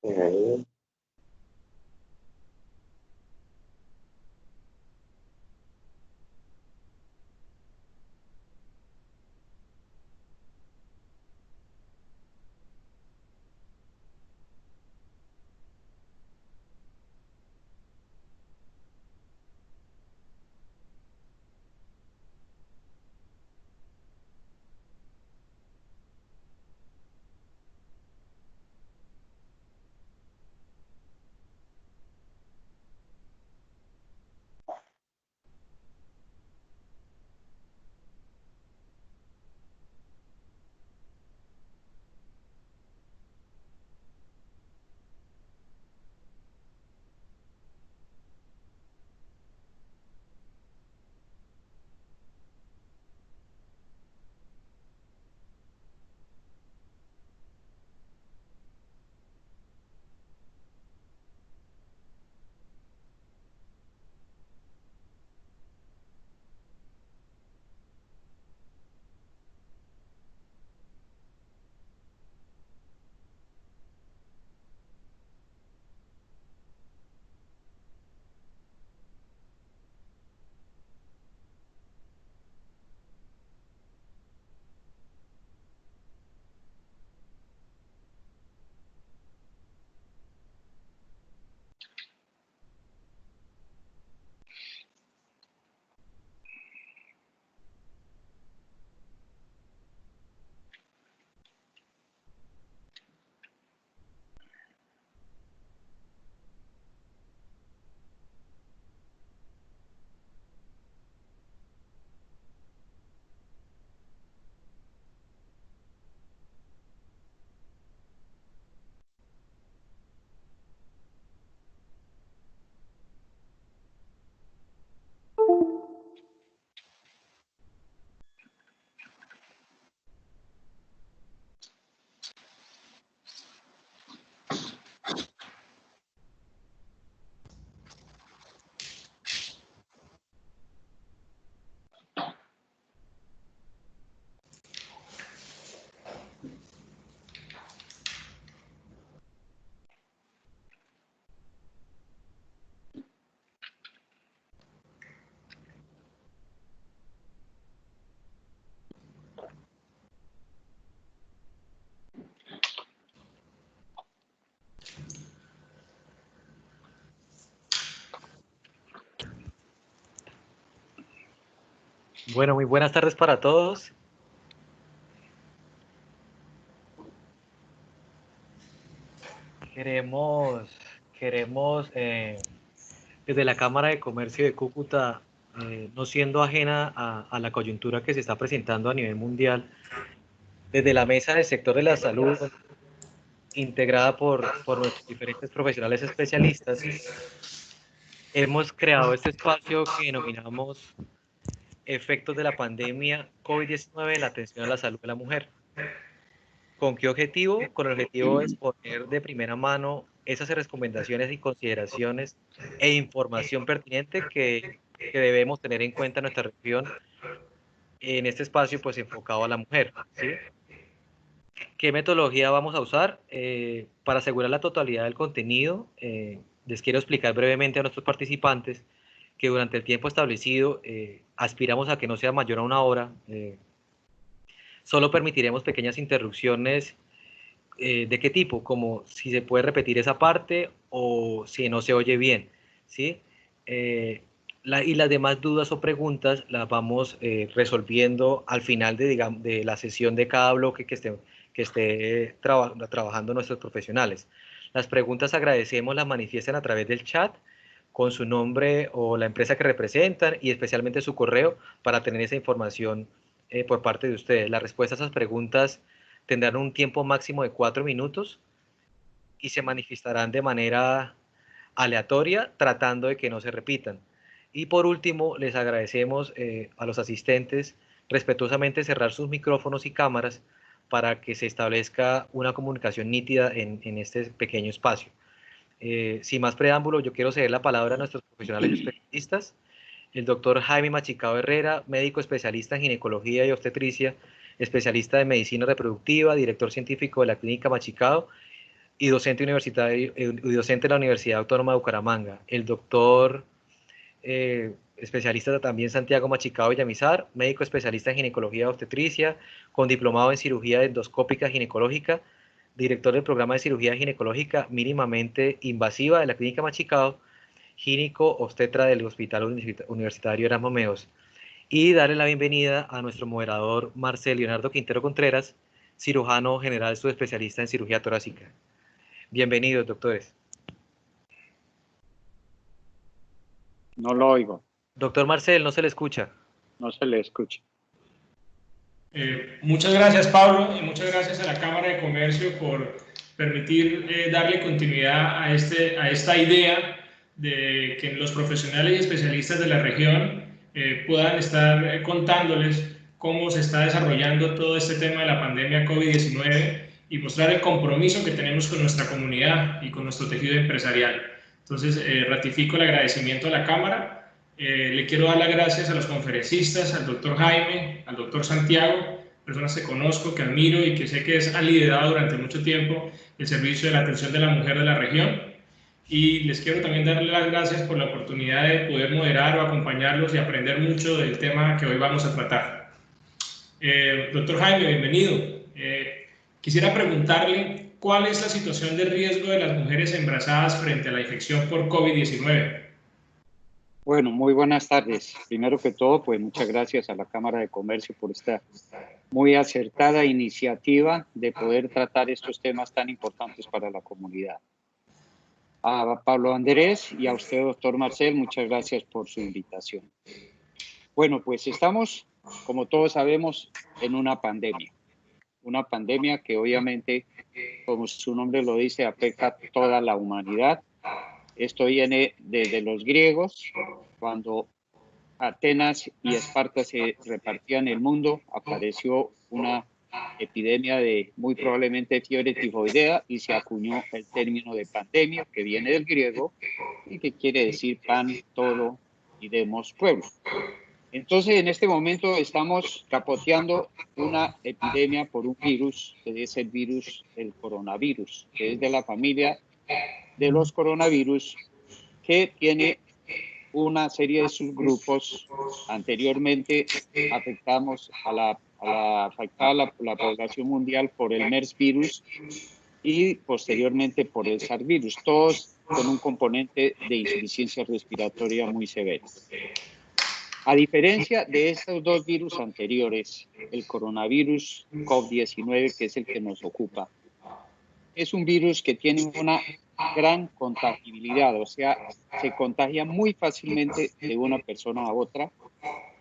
Eh, Bueno, muy buenas tardes para todos. Queremos, queremos, desde la Cámara de Comercio de Cúcuta, no siendo ajena a la coyuntura que se está presentando a nivel mundial, desde la mesa del sector de la salud, integrada por nuestros diferentes profesionales especialistas, hemos creado este espacio que denominamos Efectos de la Pandemia COVID-19 en la atención a la salud de la mujer. ¿Con qué objetivo? Con el objetivo de exponer de primera mano esas recomendaciones y consideraciones e información pertinente que debemos tener en cuenta en nuestra región en este espacio pues enfocado a la mujer, ¿sí? ¿Qué metodología vamos a usar? Para asegurar la totalidad del contenido, les quiero explicar brevemente a nuestros participantes que durante el tiempo establecido aspiramos a que no sea mayor a una hora. Solo permitiremos pequeñas interrupciones. ¿De qué tipo? Como si se puede repetir esa parte o si no se oye bien, ¿sí? Y las demás dudas o preguntas las vamos resolviendo al final de la sesión de cada bloque que esté trabajando nuestros profesionales. Las preguntas agradecemos las manifiesten a través del chat con su nombre o la empresa que representan y especialmente su correo para tener esa información por parte de ustedes. La respuesta a esas preguntas tendrán un tiempo máximo de 4 minutos y se manifestarán de manera aleatoria, tratando de que no se repitan. Y por último, les agradecemos a los asistentes respetuosamente cerrar sus micrófonos y cámaras para que se establezca una comunicación nítida en este pequeño espacio. Sin más preámbulo, yo quiero ceder la palabra a nuestros profesionales especialistas. El doctor Jaime Machicado Herrera, médico especialista en ginecología y obstetricia, especialista de medicina reproductiva, director científico de la clínica Machicado, y docente universitario y docente de la Universidad Autónoma de Bucaramanga. El doctor especialista también Santiago Machicado Villamizar, médico especialista en ginecología y obstetricia, con diplomado en cirugía endoscópica ginecológica, director del programa de cirugía ginecológica mínimamente invasiva de la Clínica Machicado, gínico obstetra del Hospital Universitario Erasmo Meos. Y darle la bienvenida a nuestro moderador Marcel Leonardo Quintero Contreras, cirujano general subespecialista en cirugía torácica. Bienvenidos, doctores. No lo oigo. Doctor Marcel, no se le escucha. No se le escucha. Muchas gracias, Pablo, y muchas gracias a la Cámara de Comercio por permitir darle continuidad a esta idea de que los profesionales y especialistas de la región puedan estar contándoles cómo se está desarrollando todo este tema de la pandemia COVID-19 y mostrar el compromiso que tenemos con nuestra comunidad y con nuestro tejido empresarial. Entonces, ratifico el agradecimiento a la Cámara. Le quiero dar las gracias a los conferencistas, al doctor Jaime, al doctor Santiago, personas que conozco, que admiro y que sé que han liderado durante mucho tiempo el servicio de la atención de la mujer de la región. Y les quiero también darle las gracias por la oportunidad de poder moderar o acompañarlos y aprender mucho del tema que hoy vamos a tratar. Doctor Jaime, bienvenido. Quisiera preguntarle cuál es la situación de riesgo de las mujeres embarazadas frente a la infección por COVID-19. Bueno, muy buenas tardes. Primero que todo, pues muchas gracias a la Cámara de Comercio por esta muy acertada iniciativa de poder tratar estos temas tan importantes para la comunidad. A Pablo Andrés y a usted, doctor Marcel, muchas gracias por su invitación. Bueno, pues estamos, como todos sabemos, en una pandemia. Una pandemia que obviamente, como su nombre lo dice, afecta a toda la humanidad. Esto viene desde los griegos, cuando Atenas y Esparta se repartían el mundo, apareció una epidemia de muy probablemente fiebre tifoidea y se acuñó el término de pandemia, que viene del griego y que quiere decir pan, todo y demos pueblo. Entonces, en este momento estamos capoteando una epidemia por un virus, que es el virus, el coronavirus, que es de la familia de los coronavirus, que tiene una serie de subgrupos. Anteriormente afectamos afectaba la población mundial por el MERS virus y posteriormente por el SARS virus, todos con un componente de insuficiencia respiratoria muy severo. A diferencia de estos dos virus anteriores, el coronavirus COVID-19, que es el que nos ocupa, es un virus que tiene una gran contagibilidad, o sea, se contagia muy fácilmente de una persona a otra.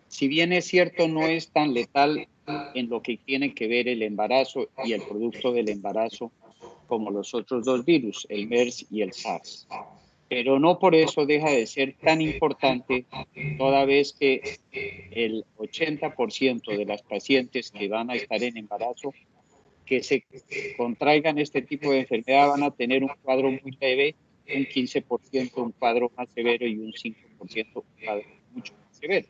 Si bien es cierto, no es tan letal en lo que tiene que ver el embarazo y el producto del embarazo como los otros dos virus, el MERS y el SARS. Pero no por eso deja de ser tan importante, toda vez que el 80% de las pacientes que van a estar en embarazo que se contraigan este tipo de enfermedad van a tener un cuadro muy leve, un 15% un cuadro más severo y un 5% un cuadro mucho más severo.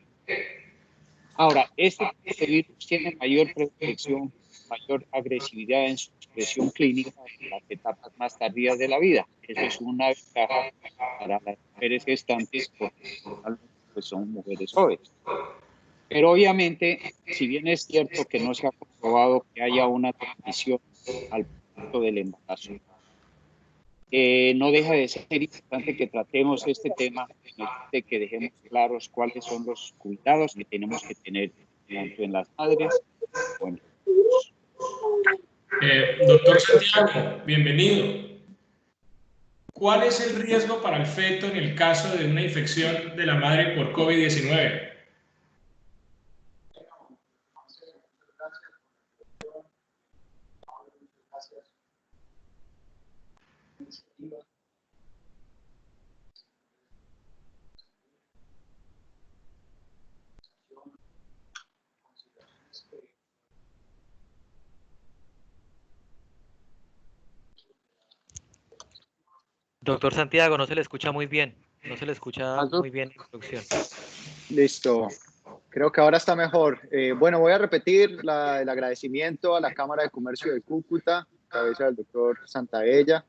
Ahora, este virus tiene mayor protección, mayor agresividad en su expresión clínica en las etapas más tardías de la vida. Eso es una ventaja para las mujeres gestantes porque pues son mujeres jóvenes. Pero obviamente, si bien es cierto que no se ha comprobado que haya una transmisión al punto del embarazo, no deja de ser importante que tratemos este tema, de que dejemos claros cuáles son los cuidados que tenemos que tener tanto en las madres como en los hijos. Doctor Santiago, bienvenido. ¿Cuál es el riesgo para el feto en el caso de una infección de la madre por COVID-19? Doctor Santiago, no se le escucha muy bien. No se le escucha muy bien la introducción. Listo. Creo que ahora está mejor. Bueno, voy a repetir el agradecimiento a la Cámara de Comercio de Cúcuta, a cabeza del doctor Santaella,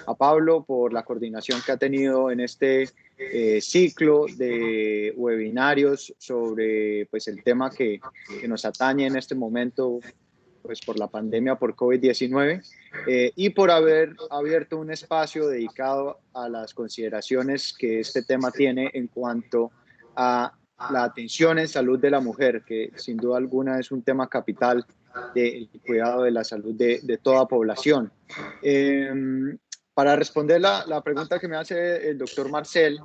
a Pablo por la coordinación que ha tenido en este ciclo de webinarios sobre pues, el tema que nos atañe en este momento pues, por la pandemia por COVID-19 y por haber abierto un espacio dedicado a las consideraciones que este tema tiene en cuanto a la atención en salud de la mujer, que sin duda alguna es un tema capital del cuidado de la salud de toda población. Para responder la pregunta que me hace el doctor Marcel,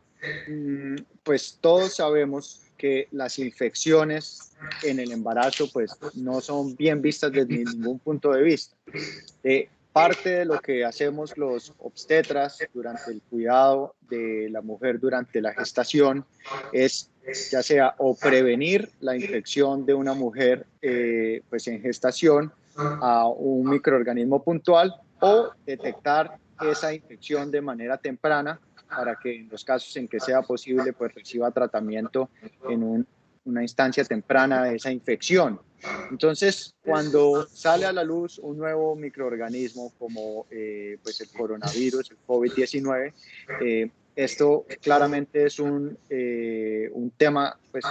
pues todos sabemos que las infecciones en el embarazo pues no son bien vistas desde ningún punto de vista. Parte de lo que hacemos los obstetras durante el cuidado de la mujer durante la gestación es ya sea o prevenir la infección de una mujer pues en gestación a un microorganismo puntual o detectar esa infección de manera temprana para que en los casos en que sea posible pues reciba tratamiento en una instancia temprana de esa infección. Entonces, cuando sale a la luz un nuevo microorganismo como pues el coronavirus, el COVID-19, esto claramente es un tema pues,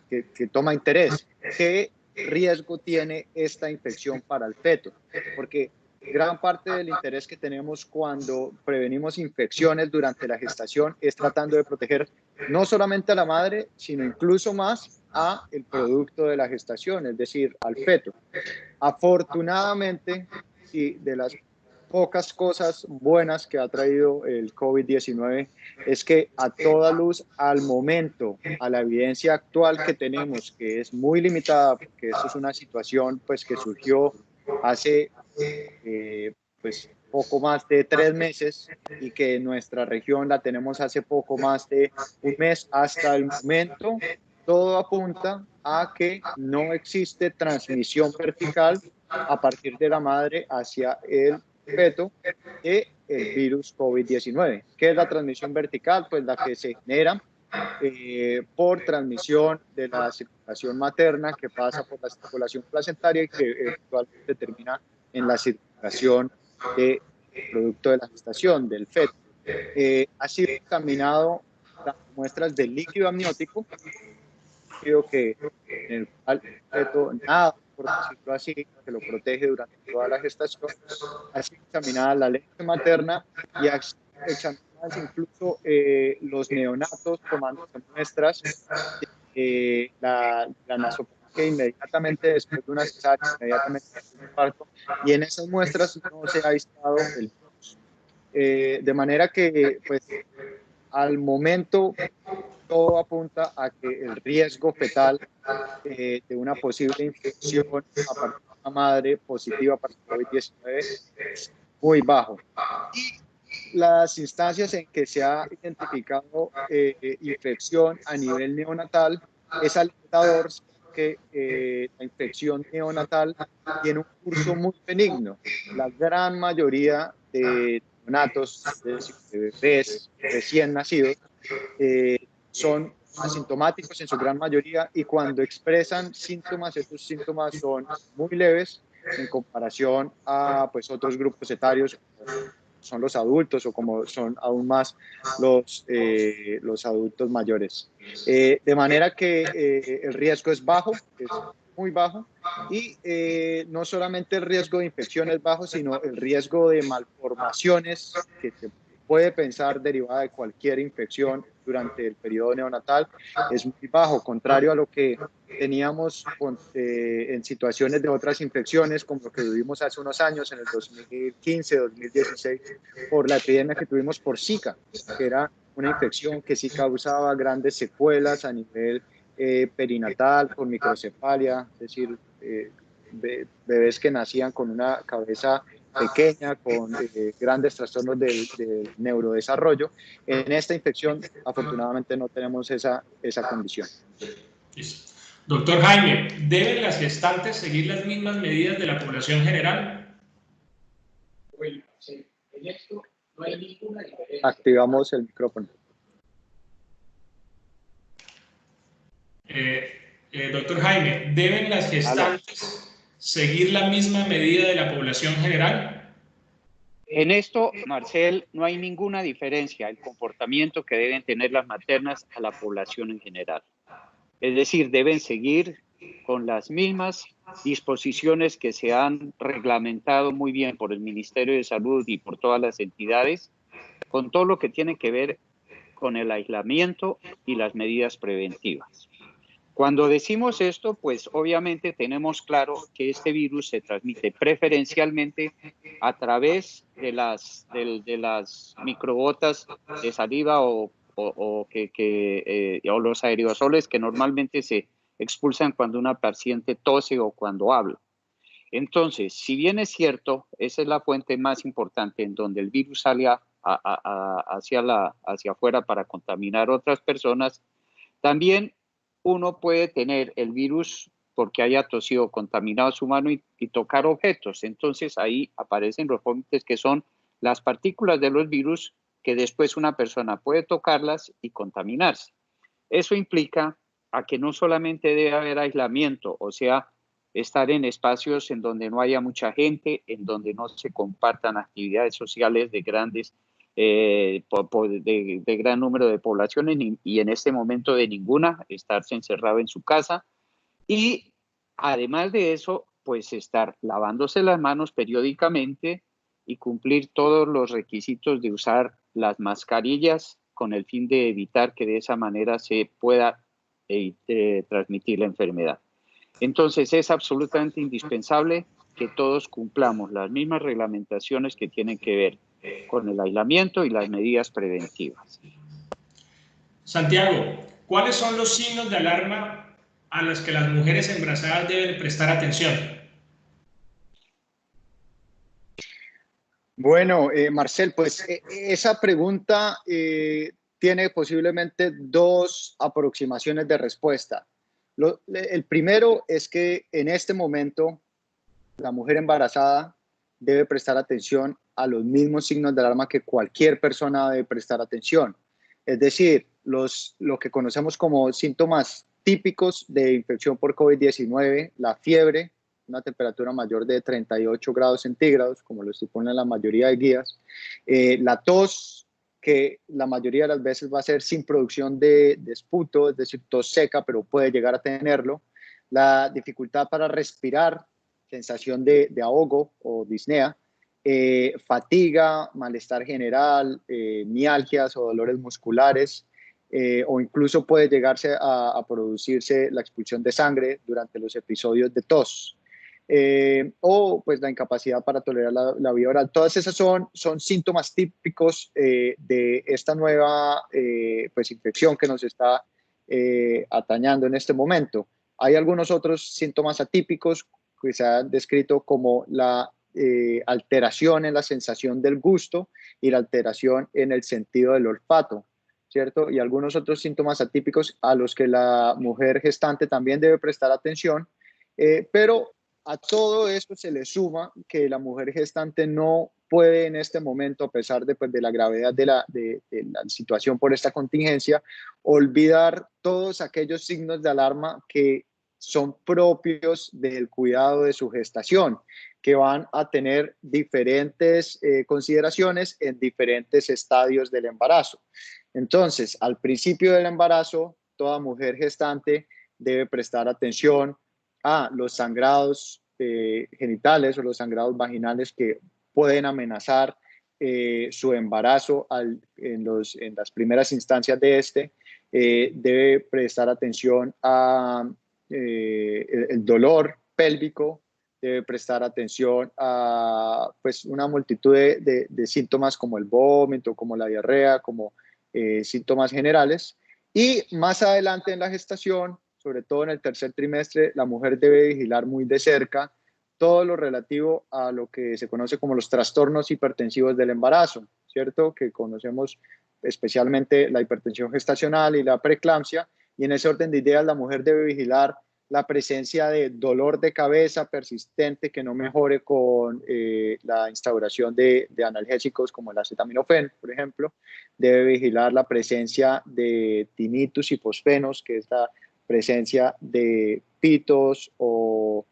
que toma interés. ¿Qué riesgo tiene esta infección para el feto? Porque gran parte del interés que tenemos cuando prevenimos infecciones durante la gestación es tratando de proteger no solamente a la madre, sino incluso más a el producto de la gestación, es decir, al feto. Afortunadamente, y de las pocas cosas buenas que ha traído el COVID-19 es que a toda luz, al momento, a la evidencia actual que tenemos, que es muy limitada, porque esto es una situación pues, que surgió hace pues poco más de 3 meses y que en nuestra región la tenemos hace poco más de un mes. Hasta el momento todo apunta a que no existe transmisión vertical a partir de la madre hacia el feto del virus COVID-19. ¿Qué es la transmisión vertical? Pues la que se genera por transmisión de la circulación materna que pasa por la circulación placentaria y que eventualmente termina en la circulación del producto de la gestación, del feto. Ha sido examinado las muestras de líquido amniótico, que en el cual el feto nada, por decirlo así, que lo protege durante toda la gestación. Ha sido examinada la leche materna y ha examinadas incluso los neonatos tomando muestras de la nasoporina inmediatamente después de una cesárea, inmediatamente después de un parto, y en esas muestras no se ha aislado el virus. De manera que, pues, al momento todo apunta a que el riesgo fetal de una posible infección a partir de una madre positiva para el COVID-19 es muy bajo. Y las instancias en que se ha identificado infección a nivel neonatal es alentador que la infección neonatal tiene un curso muy benigno. La gran mayoría de neonatos, de bebés recién nacidos, son asintomáticos en su gran mayoría y cuando expresan síntomas, estos síntomas son muy leves en comparación a pues, otros grupos etarios, como son los adultos o como son aún más los adultos mayores. De manera que el riesgo es bajo, es muy bajo, y no solamente el riesgo de infección es bajo, sino el riesgo de malformaciones que se puede pensar derivada de cualquier infección durante el periodo neonatal es muy bajo, contrario a lo que teníamos en situaciones de otras infecciones, como lo que vivimos hace unos años, en el 2015, 2016, por la epidemia que tuvimos por Zika, que era una infección que sí causaba grandes secuelas a nivel perinatal, con microcefalia, es decir, bebés que nacían con una cabeza pequeña, con grandes trastornos del neurodesarrollo. En esta infección, afortunadamente, no tenemos esa condición. Listo. Doctor Jaime, ¿deben las gestantes seguir las mismas medidas de la población general? Bueno, sí. En esto no hay ninguna diferencia. Activamos el micrófono. Doctor Jaime, ¿deben las gestantes seguir la misma medida de la población general? En esto, Marcel, no hay ninguna diferencia el comportamiento que deben tener las maternas a la población en general. Es decir, deben seguir con las mismas disposiciones que se han reglamentado muy bien por el Ministerio de Salud y por todas las entidades, con todo lo que tiene que ver con el aislamiento y las medidas preventivas. Cuando decimos esto, pues obviamente tenemos claro que este virus se transmite preferencialmente a través de las microgotas de saliva o los aerosoles que normalmente se expulsan cuando una paciente tose o cuando habla. Entonces, si bien es cierto, esa es la fuente más importante en donde el virus sale hacia afuera para contaminar a otras personas, también uno puede tener el virus porque haya tosido o contaminado su mano y tocar objetos. Entonces ahí aparecen los vómitos, que son las partículas de los virus que después una persona puede tocarlas y contaminarse. Eso implica a que no solamente debe haber aislamiento, o sea, estar en espacios en donde no haya mucha gente, en donde no se compartan actividades sociales de grandes de gran número de poblaciones y en este momento de ninguna, estarse encerrado en su casa. Y además de eso, pues estar lavándose las manos periódicamente y cumplir todos los requisitos de usar las mascarillas con el fin de evitar que de esa manera se pueda transmitir la enfermedad. Entonces es absolutamente indispensable que todos cumplamos las mismas reglamentaciones que tienen que ver con el aislamiento y las medidas preventivas. Santiago, ¿cuáles son los signos de alarma a los que las mujeres embarazadas deben prestar atención? Bueno, Marcel, pues esa pregunta tiene posiblemente dos aproximaciones de respuesta. El primero es que en este momento la mujer embarazada debe prestar atención a los mismos signos de alarma que cualquier persona debe prestar atención. Es decir, lo que conocemos como síntomas típicos de infección por COVID-19, la fiebre, una temperatura mayor de 38 grados centígrados, como lo estipulan la mayoría de guías, la tos, que la mayoría de las veces va a ser sin producción de esputo, es decir, tos seca, pero puede llegar a tenerlo, la dificultad para respirar, sensación de ahogo o disnea, fatiga, malestar general, mialgias o dolores musculares, o incluso puede llegarse a producirse la expulsión de sangre durante los episodios de tos. O pues la incapacidad para tolerar la vía oral. Todas esas son síntomas típicos de esta nueva pues infección que nos está atañando en este momento. Hay algunos otros síntomas atípicos que se han descrito como la alteración en la sensación del gusto y la alteración en el sentido del olfato, ¿cierto? Y algunos otros síntomas atípicos a los que la mujer gestante también debe prestar atención, pero a todo esto se le suma que la mujer gestante no puede en este momento, a pesar de la gravedad de la situación por esta contingencia, olvidar todos aquellos signos de alarma que son propios del cuidado de su gestación, que van a tener diferentes consideraciones en diferentes estadios del embarazo. Entonces, al principio del embarazo, toda mujer gestante debe prestar atención a los sangrados genitales o los sangrados vaginales que pueden amenazar su embarazo en las primeras instancias de este. Debe prestar atención a el dolor pélvico, debe prestar atención a pues, una multitud de síntomas como el vómito, como la diarrea, como síntomas generales. Y más adelante en la gestación, sobre todo en el tercer trimestre, la mujer debe vigilar muy de cerca todo lo relativo a lo que se conoce como los trastornos hipertensivos del embarazo, ¿cierto? Que conocemos especialmente la hipertensión gestacional y la preeclampsia, y en ese orden de ideas la mujer debe vigilar la presencia de dolor de cabeza persistente que no mejore con la instauración de analgésicos como el acetaminofén, por ejemplo. Debe vigilar la presencia de tinnitus y fosfenos, que es la presencia de pitos o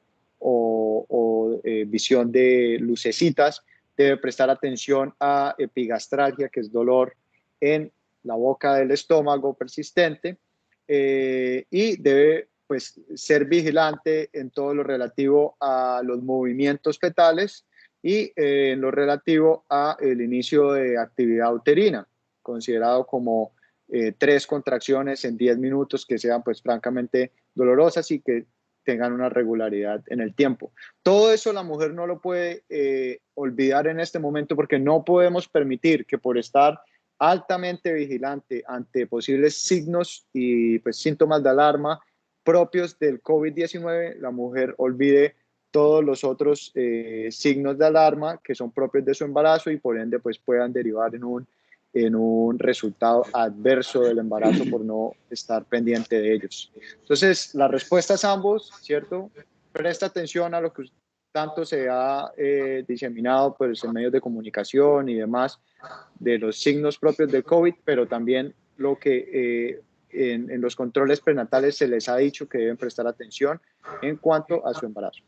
visión de lucecitas debe prestar atención a epigastralgia, que es dolor en la boca del estómago persistente, y debe pues ser vigilante en todo lo relativo a los movimientos fetales y en lo relativo a el inicio de actividad uterina, considerado como 3 contracciones en 10 minutos que sean pues francamente dolorosas y que tengan una regularidad en el tiempo. Todo eso la mujer no lo puede olvidar en este momento, porque no podemos permitir que por estar altamente vigilante ante posibles signos y pues síntomas de alarma propios del COVID-19, la mujer olvide todos los otros signos de alarma que son propios de su embarazo y por ende pues puedan derivar en un resultado adverso del embarazo por no estar pendiente de ellos. Entonces, la respuesta es ambos, ¿cierto? Presta atención a lo que tanto se ha diseminado pues, en medios de comunicación y demás de los signos propios de COVID, pero también lo que en los controles prenatales se les ha dicho que deben prestar atención en cuanto a su embarazo.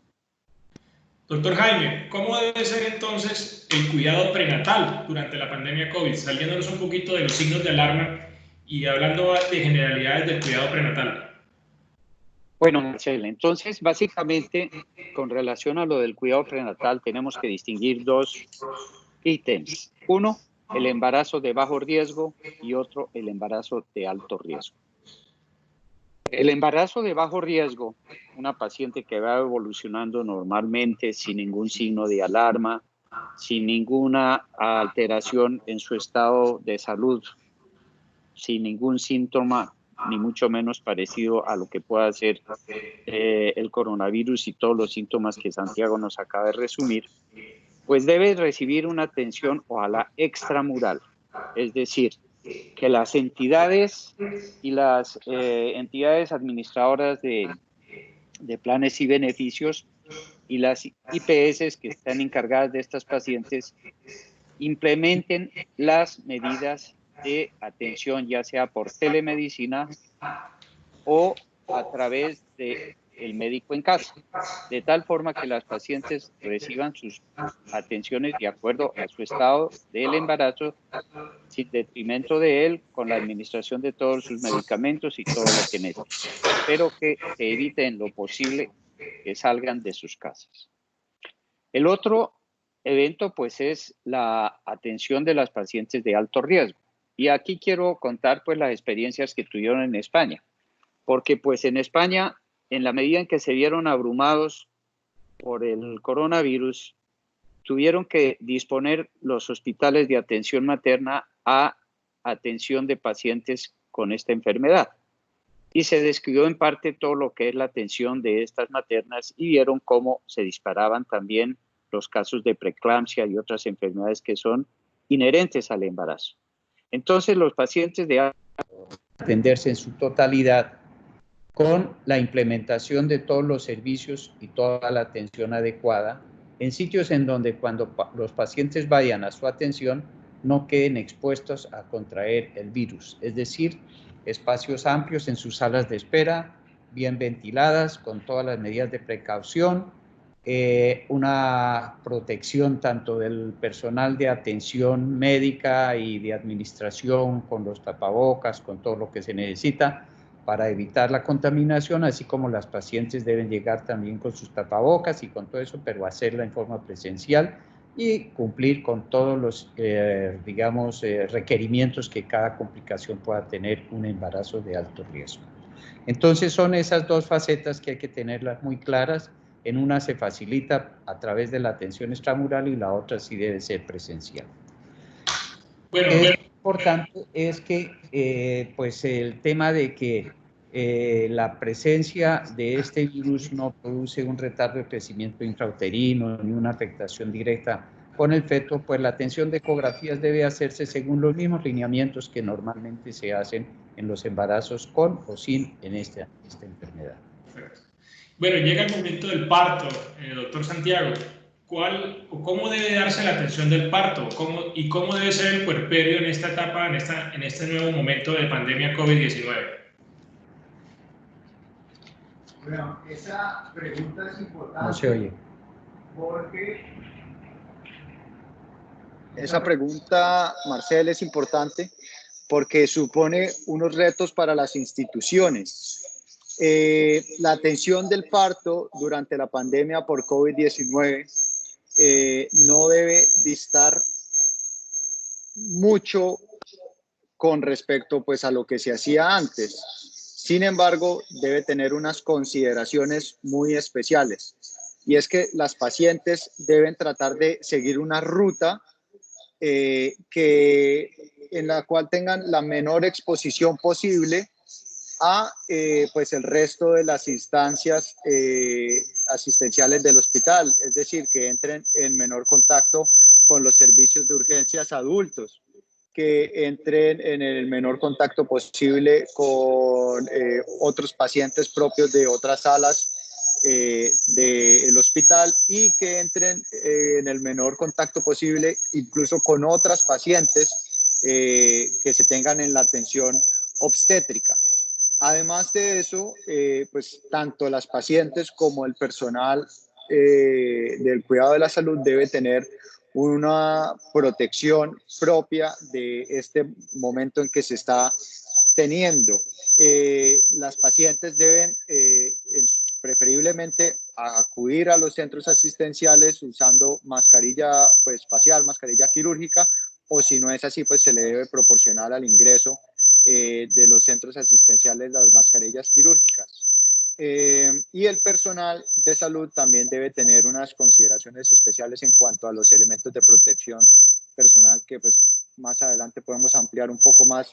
Doctor Jaime, ¿cómo debe ser entonces el cuidado prenatal durante la pandemia COVID? Saliéndonos un poquito de los signos de alarma y hablando de generalidades del cuidado prenatal. Bueno, Marcela, entonces básicamente con relación a lo del cuidado prenatal tenemos que distinguir dos ítems. Uno, el embarazo de bajo riesgo y otro, el embarazo de alto riesgo. El embarazo de bajo riesgo, una paciente que va evolucionando normalmente sin ningún signo de alarma, sin ninguna alteración en su estado de salud, sin ningún síntoma, ni mucho menos parecido a lo que pueda ser el coronavirus y todos los síntomas que Santiago nos acaba de resumir, pues debe recibir una atención ojalá extramural, es decir, que las entidades y las entidades administradoras de planes y beneficios y las IPS que están encargadas de estas pacientes implementen las medidas de atención, ya sea por telemedicina o a través de el médico en casa, de tal forma que las pacientes reciban sus atenciones de acuerdo a su estado del embarazo, sin detrimento de él, con la administración de todos sus medicamentos y todo lo que necesiten, pero que se evite en lo posible que salgan de sus casas. El otro evento, pues, es la atención de las pacientes de alto riesgo. Y aquí quiero contar, pues, las experiencias que tuvieron en España, porque, pues, en España, en la medida en que se vieron abrumados por el coronavirus, tuvieron que disponer los hospitales de atención materna a atención de pacientes con esta enfermedad. Y se descuidó en parte todo lo que es la atención de estas maternas y vieron cómo se disparaban también los casos de preeclampsia y otras enfermedades que son inherentes al embarazo. Entonces, los pacientes de atenderse en su totalidad con la implementación de todos los servicios y toda la atención adecuada en sitios en donde cuando los pacientes vayan a su atención no queden expuestos a contraer el virus, es decir, espacios amplios en sus salas de espera, bien ventiladas, con todas las medidas de precaución, una protección tanto del personal de atención médica y de administración con los tapabocas, con todo lo que se necesita para evitar la contaminación, así como las pacientes deben llegar también con sus tapabocas y con todo eso, pero hacerla en forma presencial y cumplir con todos los, requerimientos que cada complicación pueda tener un embarazo de alto riesgo. Entonces son esas dos facetas que hay que tenerlas muy claras. En una se facilita a través de la atención extramural y la otra sí debe ser presencial. Bueno, lo importante es que pues el tema de que la presencia de este virus no produce un retardo de crecimiento intrauterino ni una afectación directa con el feto, pues la atención de ecografías debe hacerse según los mismos lineamientos que normalmente se hacen en los embarazos con o sin en esta enfermedad. Bueno, llega el momento del parto, doctor Santiago. ¿Cómo debe darse la atención del parto? ¿Cómo debe ser el puerperio en esta etapa, en este nuevo momento de pandemia COVID-19? Bueno, esa pregunta es importante. No se oye. Porque Esa pregunta, Marcel, es importante porque supone unos retos para las instituciones. La atención del parto durante la pandemia por COVID-19 no debe distar mucho con respecto pues, a lo que se hacía antes. Sin embargo, debe tener unas consideraciones muy especiales. Y es que las pacientes deben tratar de seguir una ruta en la cual tengan la menor exposición posible a pues el resto de las instancias asistenciales del hospital, es decir, que entren en menor contacto con los servicios de urgencias adultos, que entren en el menor contacto posible con otros pacientes propios de otras salas del hospital y que entren en el menor contacto posible incluso con otras pacientes que se tengan en la atención obstétrica. Además de eso, pues tanto las pacientes como el personal del cuidado de la salud debe tener una protección propia de este momento en que se está teniendo. Las pacientes deben preferiblemente acudir a los centros asistenciales usando mascarilla pues, facial, mascarilla quirúrgica, o si no es así, pues se le debe proporcionar al ingreso de los centros asistenciales las mascarillas quirúrgicas. Y el personal de salud también debe tener unas consideraciones especiales en cuanto a los elementos de protección personal, que pues más adelante podemos ampliar un poco más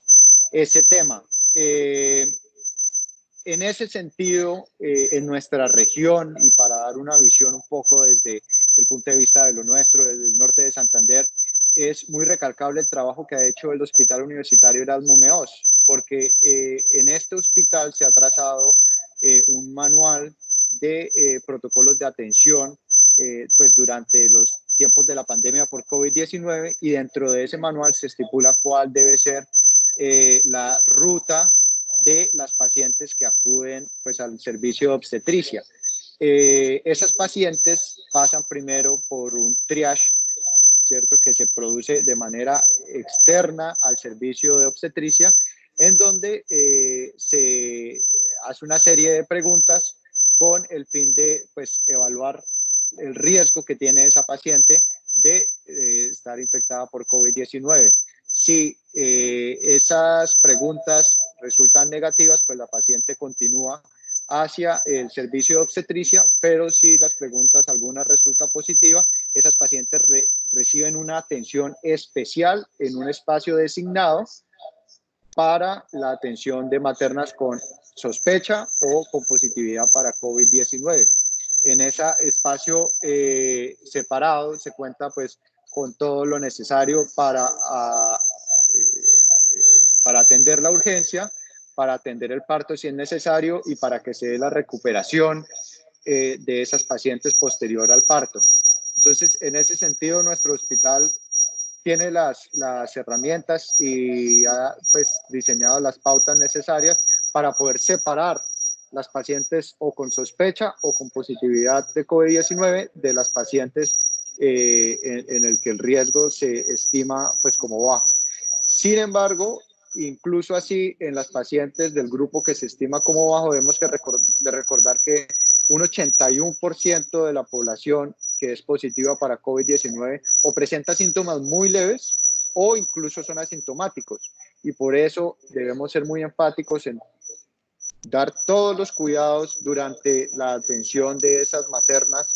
ese tema. En ese sentido, en nuestra región, y para dar una visión un poco desde el punto de vista de lo nuestro, desde el norte de Santander, es muy recalcable el trabajo que ha hecho el Hospital Universitario Erasmo Meós, porque en este hospital se ha trazado un manual de protocolos de atención pues durante los tiempos de la pandemia por COVID-19, y dentro de ese manual se estipula cuál debe ser la ruta de las pacientes que acuden pues, al servicio de obstetricia. Esas pacientes pasan primero por un triage, ¿cierto?, que se produce de manera externa al servicio de obstetricia, en donde se hace una serie de preguntas con el fin de pues, evaluar el riesgo que tiene esa paciente de estar infectada por COVID-19. Si esas preguntas resultan negativas, pues la paciente continúa hacia el servicio de obstetricia, pero si las preguntas alguna resulta positiva, esas pacientes reciben una atención especial en un espacio designado para la atención de maternas con sospecha o con positividad para COVID-19. En ese espacio separado se cuenta pues con todo lo necesario para atender la urgencia, para atender el parto si es necesario y para que se dé la recuperación de esas pacientes posterior al parto. Entonces, en ese sentido, nuestro hospital tiene las herramientas y ha pues, diseñado las pautas necesarias para poder separar las pacientes o con sospecha o con positividad de COVID-19 de las pacientes en el que el riesgo se estima pues, como bajo. Sin embargo, incluso así, en las pacientes del grupo que se estima como bajo, debemos recordar que un 81% de la población que es positiva para COVID-19 o presenta síntomas muy leves o incluso son asintomáticos. Y por eso debemos ser muy enfáticos en dar todos los cuidados durante la atención de esas maternas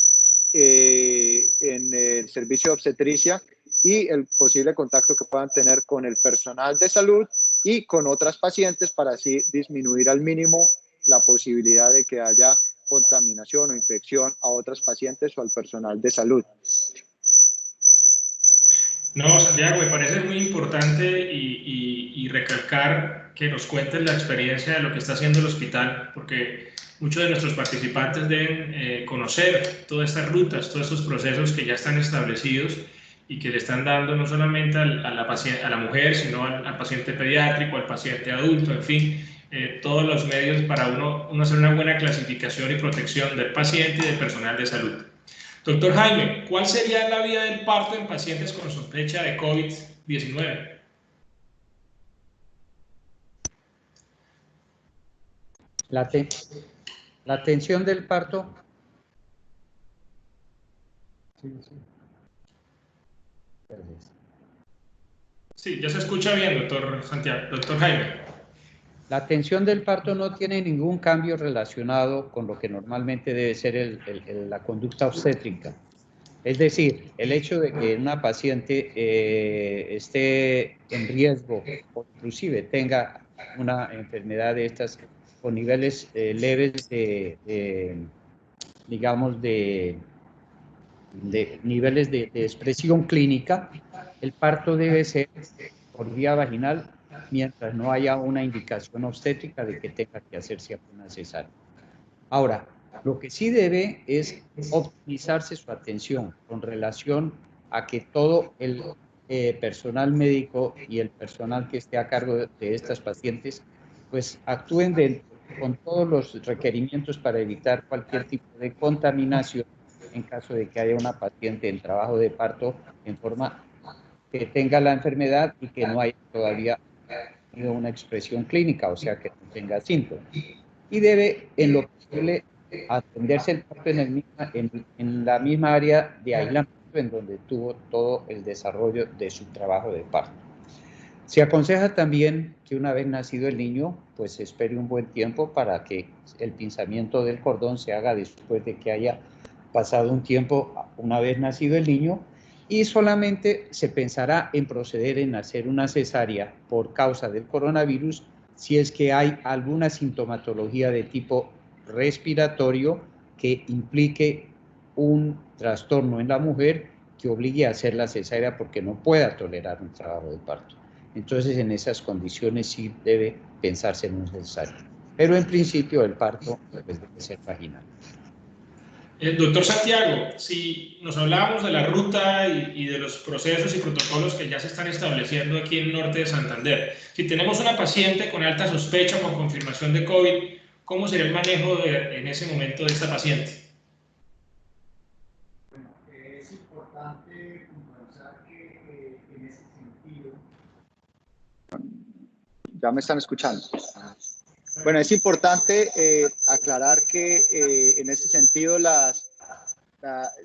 en el servicio de obstetricia y el posible contacto que puedan tener con el personal de salud y con otras pacientes para así disminuir al mínimo la posibilidad de que haya contaminación o infección a otras pacientes o al personal de salud. No, Santiago, me parece muy importante y recalcar que nos cuentes la experiencia de lo que está haciendo el hospital, porque muchos de nuestros participantes deben conocer todas estas rutas, todos estos procesos que ya están establecidos y que le están dando no solamente a la mujer, sino al paciente pediátrico, al paciente adulto, en fin, todos los medios para uno hacer una buena clasificación y protección del paciente y del personal de salud. Doctor Jaime, ¿cuál sería la vía del parto en pacientes con sospecha de COVID-19? La atención del parto. Sí, ya se escucha bien, doctor Santiago, doctor Jaime. La atención del parto no tiene ningún cambio relacionado con lo que normalmente debe ser la conducta obstétrica. Es decir, el hecho de que una paciente esté en riesgo o inclusive tenga una enfermedad de estas con niveles leves digamos, de niveles de expresión clínica, el parto debe ser por vía vaginal mientras no haya una indicación obstétrica de que tenga que hacerse una cesárea. Ahora, lo que sí debe es optimizarse su atención con relación a que todo el personal médico y el personal que esté a cargo de estas pacientes pues actúen con todos los requerimientos para evitar cualquier tipo de contaminación en caso de que haya una paciente en trabajo de parto en forma que tenga la enfermedad y que no haya todavía tenido una expresión clínica, o sea, que no tenga síntomas. Y debe, en lo posible, atenderse el parto en la misma área de aislamiento en donde tuvo todo el desarrollo de su trabajo de parto. Se aconseja también que una vez nacido el niño, pues espere un buen tiempo para que el pinzamiento del cordón se haga después de que haya pasado un tiempo una vez nacido el niño, y solamente se pensará en proceder en hacer una cesárea por causa del coronavirus si es que hay alguna sintomatología de tipo respiratorio que implique un trastorno en la mujer que obligue a hacer la cesárea porque no pueda tolerar un trabajo de parto. Entonces, en esas condiciones sí debe pensarse en un cesárea. Pero en principio el parto pues, debe ser vaginal. Doctor Santiago, si nos hablábamos de la ruta y de los procesos y protocolos que ya se están estableciendo aquí en el norte de Santander, si tenemos una paciente con alta sospecha o con confirmación de COVID, ¿cómo sería el manejo en ese momento de esta paciente? Bueno, es importante puntualizar que en ese sentido. ¿Ya me están escuchando? Bueno, es importante aclarar que en ese sentido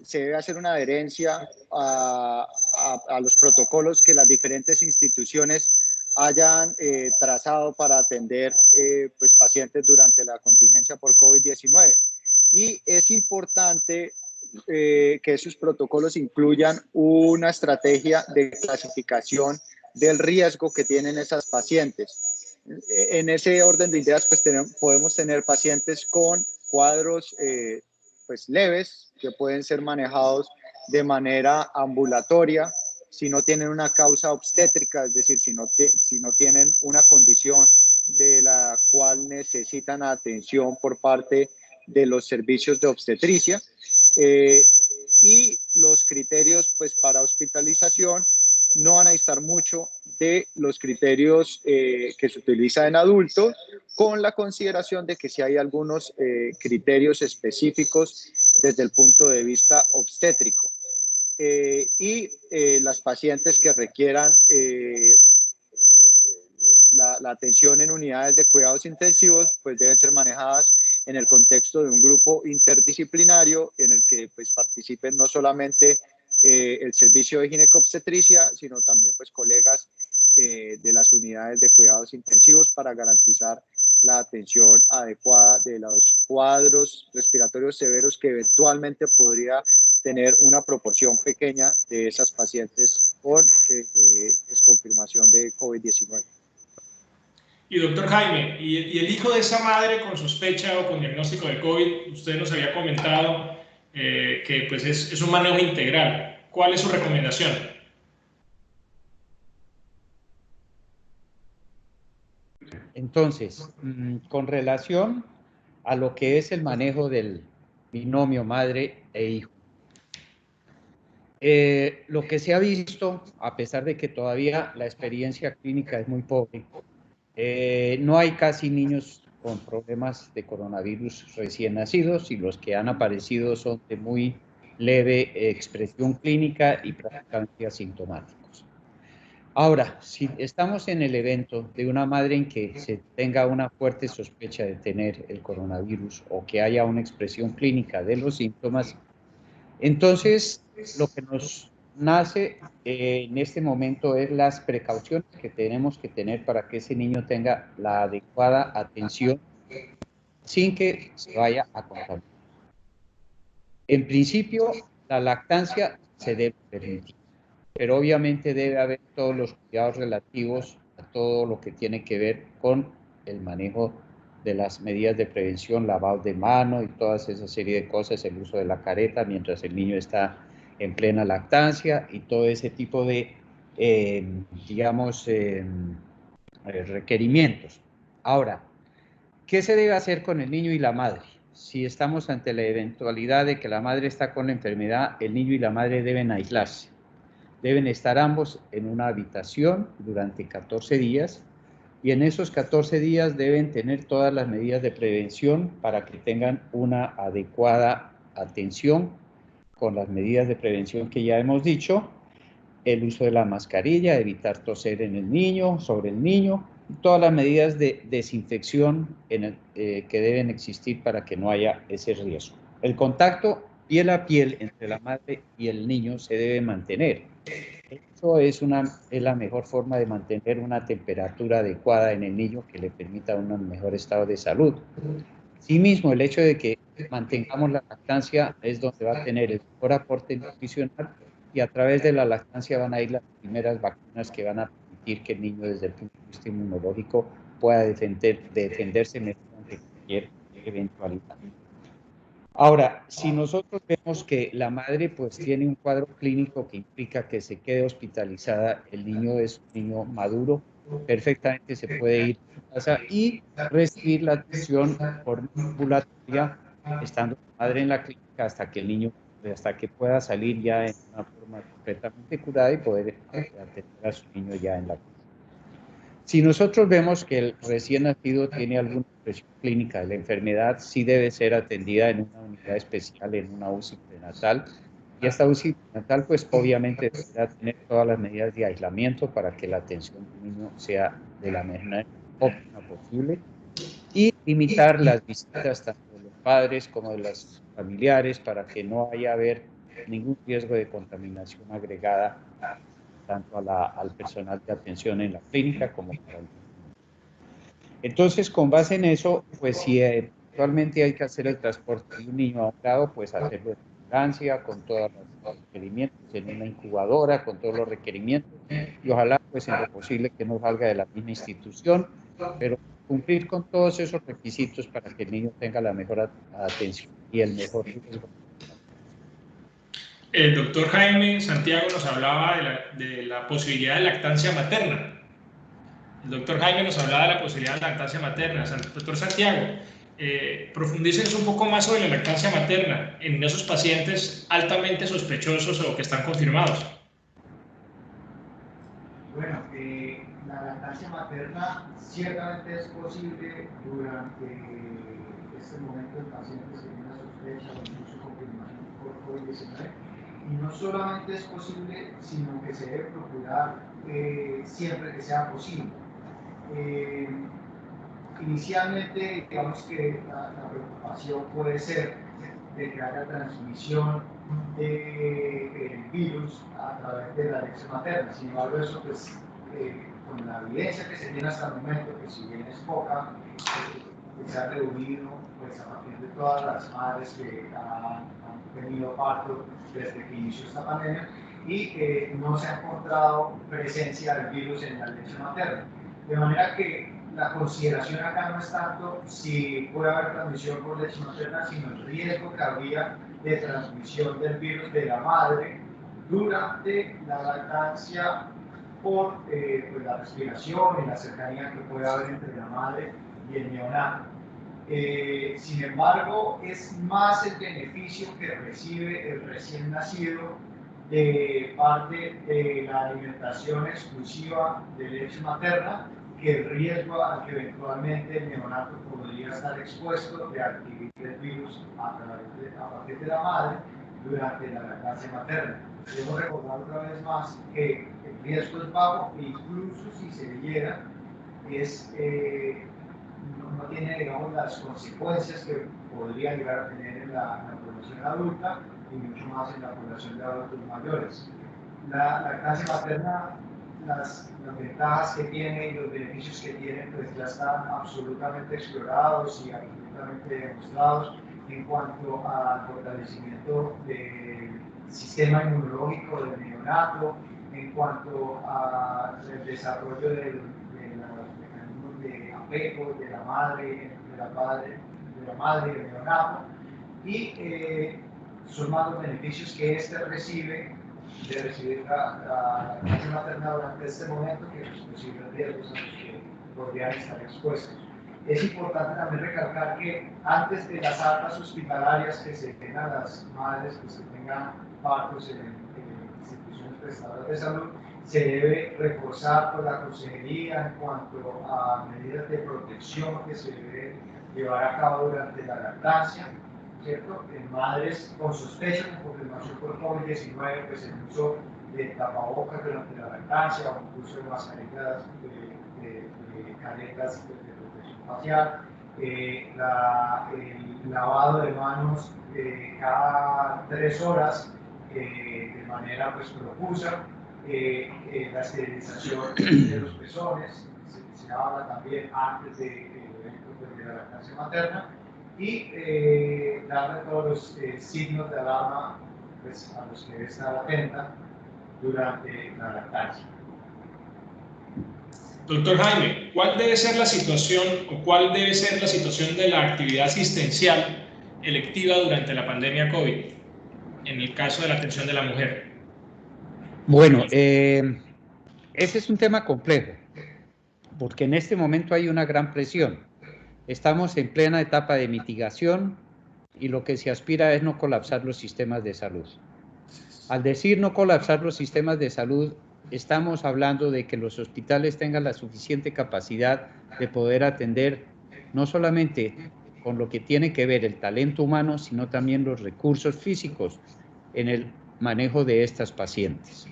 se debe hacer una adherencia a los protocolos que las diferentes instituciones hayan trazado para atender pues, pacientes durante la contingencia por COVID-19. Y es importante que esos protocolos incluyan una estrategia de clasificación del riesgo que tienen esas pacientes. En ese orden de ideas, pues podemos tener pacientes con cuadros pues leves que pueden ser manejados de manera ambulatoria si no tienen una causa obstétrica, es decir, si no tienen una condición de la cual necesitan atención por parte de los servicios de obstetricia. Y los criterios pues para hospitalización no van a distar mucho de los criterios que se utilizan en adultos, con la consideración de que si hay algunos criterios específicos desde el punto de vista obstétrico. Las pacientes que requieran la atención en unidades de cuidados intensivos, pues deben ser manejadas en el contexto de un grupo interdisciplinario en el que pues participen no solamente el servicio de ginecobstetricia, sino también pues colegas de las unidades de cuidados intensivos para garantizar la atención adecuada de los cuadros respiratorios severos que eventualmente podría tener una proporción pequeña de esas pacientes con confirmación de COVID-19. Y doctor Jaime, ¿y el hijo de esa madre con sospecha o con diagnóstico de COVID, usted nos había comentado que pues es un manejo integral? ¿Cuál es su recomendación? Entonces, con relación a lo que es el manejo del binomio madre e hijo, lo que se ha visto, a pesar de que todavía la experiencia clínica es muy pobre, no hay casi niños con problemas de coronavirus recién nacidos, y los que han aparecido son de muy leve expresión clínica y prácticamente asintomáticos. Ahora, si estamos en el evento de una madre en que se tenga una fuerte sospecha de tener el coronavirus o que haya una expresión clínica de los síntomas, entonces lo que nos nace en este momento es las precauciones que tenemos que tener para que ese niño tenga la adecuada atención sin que se vaya a contaminar. En principio, la lactancia se debe permitir, pero obviamente debe haber todos los cuidados relativos a todo lo que tiene que ver con el manejo de las medidas de prevención, lavado de mano y toda esa serie de cosas, el uso de la careta mientras el niño está en plena lactancia y todo ese tipo de, requerimientos. Ahora, ¿qué se debe hacer con el niño y la madre? Si estamos ante la eventualidad de que la madre está con la enfermedad, el niño y la madre deben aislarse. Deben estar ambos en una habitación durante 14 días y en esos 14 días deben tener todas las medidas de prevención para que tengan una adecuada atención con las medidas de prevención que ya hemos dicho, el uso de la mascarilla, evitar toser en el niño, sobre el niño, todas las medidas de desinfección que deben existir para que no haya ese riesgo. El contacto piel a piel entre la madre y el niño se debe mantener. Eso es la mejor forma de mantener una temperatura adecuada en el niño que le permita un mejor estado de salud. Asimismo, el hecho de que mantengamos la lactancia es donde va a tener el mejor aporte nutricional y a través de la lactancia van a ir las primeras vacunas que van a permitir que el niño desde el punto de vista inmunológico pueda defenderse mejor ante cualquier eventualidad. Ahora, si nosotros vemos que la madre pues tiene un cuadro clínico que implica que se quede hospitalizada, el niño es un niño maduro, perfectamente se puede ir a casa y recibir la atención por ambulatoria, estando la madre en la clínica hasta que el niño, hasta que pueda salir ya en una forma completamente curada y poder atender a su niño ya en la casa. Si nosotros vemos que el recién nacido tiene alguna expresión clínica de la enfermedad, sí debe ser atendida en una unidad especial, en una UCI prenatal. Y esta UCI prenatal, pues obviamente deberá tener todas las medidas de aislamiento para que la atención del niño sea de la manera óptima posible y limitar las visitas tanto de los padres como de los familiares para que no haya haber ningún riesgo de contaminación agregada tanto al personal de atención en la clínica como para el niño. Entonces, con base en eso, pues si actualmente hay que hacer el transporte de un niño a un lado, pues hacerlo en ambulancia, con todos los requerimientos, en una incubadora, con todos los requerimientos, y ojalá, pues en lo posible, que no salga de la misma institución, pero cumplir con todos esos requisitos para que el niño tenga la mejor atención y el mejor riesgo. El doctor Jaime Santiago nos hablaba de la posibilidad de lactancia materna. El doctor Jaime nos hablaba de la posibilidad de lactancia materna. Doctor Santiago, profundícenos un poco más sobre la lactancia materna en esos pacientes altamente sospechosos o que están confirmados. Bueno, la lactancia materna ciertamente es posible durante este momento en pacientes que tienen sospecha o incluso confirmación por COVID-19. Y no solamente es posible, sino que se debe procurar siempre que sea posible. Inicialmente, digamos que la preocupación puede ser de que haya transmisión del virus a través de la leche materna. Sin embargo, eso pues, con la evidencia que se tiene hasta el momento, que si bien es poca, que se ha reunido pues, a partir de todas las madres que han tenido parto desde que inició esta pandemia, y no se ha encontrado presencia del virus en la leche materna. De manera que la consideración acá no es tanto si puede haber transmisión por leche materna, sino el riesgo que habría de transmisión del virus de la madre durante la lactancia por pues la respiración y la cercanía que puede haber entre la madre y el neonato. Sin embargo, es más el beneficio que recibe el recién nacido de parte de la alimentación exclusiva de leche materna que el riesgo a que eventualmente el neonato podría estar expuesto de adquirir el virus a partir de la madre durante la lactancia materna. Debo recordar otra vez más que el riesgo es bajo e incluso si se diera, no tiene, digamos, las consecuencias que podría llegar a tener en la población adulta y mucho más en la población de adultos mayores. La lactancia materna, las ventajas que tiene y los beneficios que tiene, pues ya están absolutamente explorados y absolutamente demostrados en cuanto al fortalecimiento del sistema inmunológico del neonato, en cuanto al desarrollo de los mecanismos de apego de la madre, y del neonato, y son más los beneficios que éste recibe de recibir la lactancia materna durante este momento que los posibles riesgos a los que podrían estar expuestos. Es importante también recalcar que antes de las altas hospitalarias que se tengan las madres, que se tengan partos en instituciones prestadoras de salud, se debe reforzar por la consejería en cuanto a medidas de protección que se debe llevar a cabo durante la lactancia, ¿cierto? En madres con sospecha de confirmación por COVID-19, pues el uso de tapabocas durante la lactancia o el uso de mascarillas, de caretas de protección facial, el lavado de manos cada 3 horas de manera pues profusa, la esterilización de los pezones, se habla también antes del evento de la lactancia materna, y darle todos los signos de alarma pues, a los que debe estar atenta durante la lactancia. Doctor Jaime, ¿cuál debe ser la situación o cuál debe ser la situación de la actividad asistencial electiva durante la pandemia COVID en el caso de la atención de la mujer? Bueno, ese es un tema complejo, porque en este momento hay una gran presión. Estamos en plena etapa de mitigación y lo que se aspira es no colapsar los sistemas de salud. Al decir no colapsar los sistemas de salud, estamos hablando de que los hospitales tengan la suficiente capacidad de poder atender no solamente con lo que tiene que ver el talento humano, sino también los recursos físicos en el manejo de estas pacientes.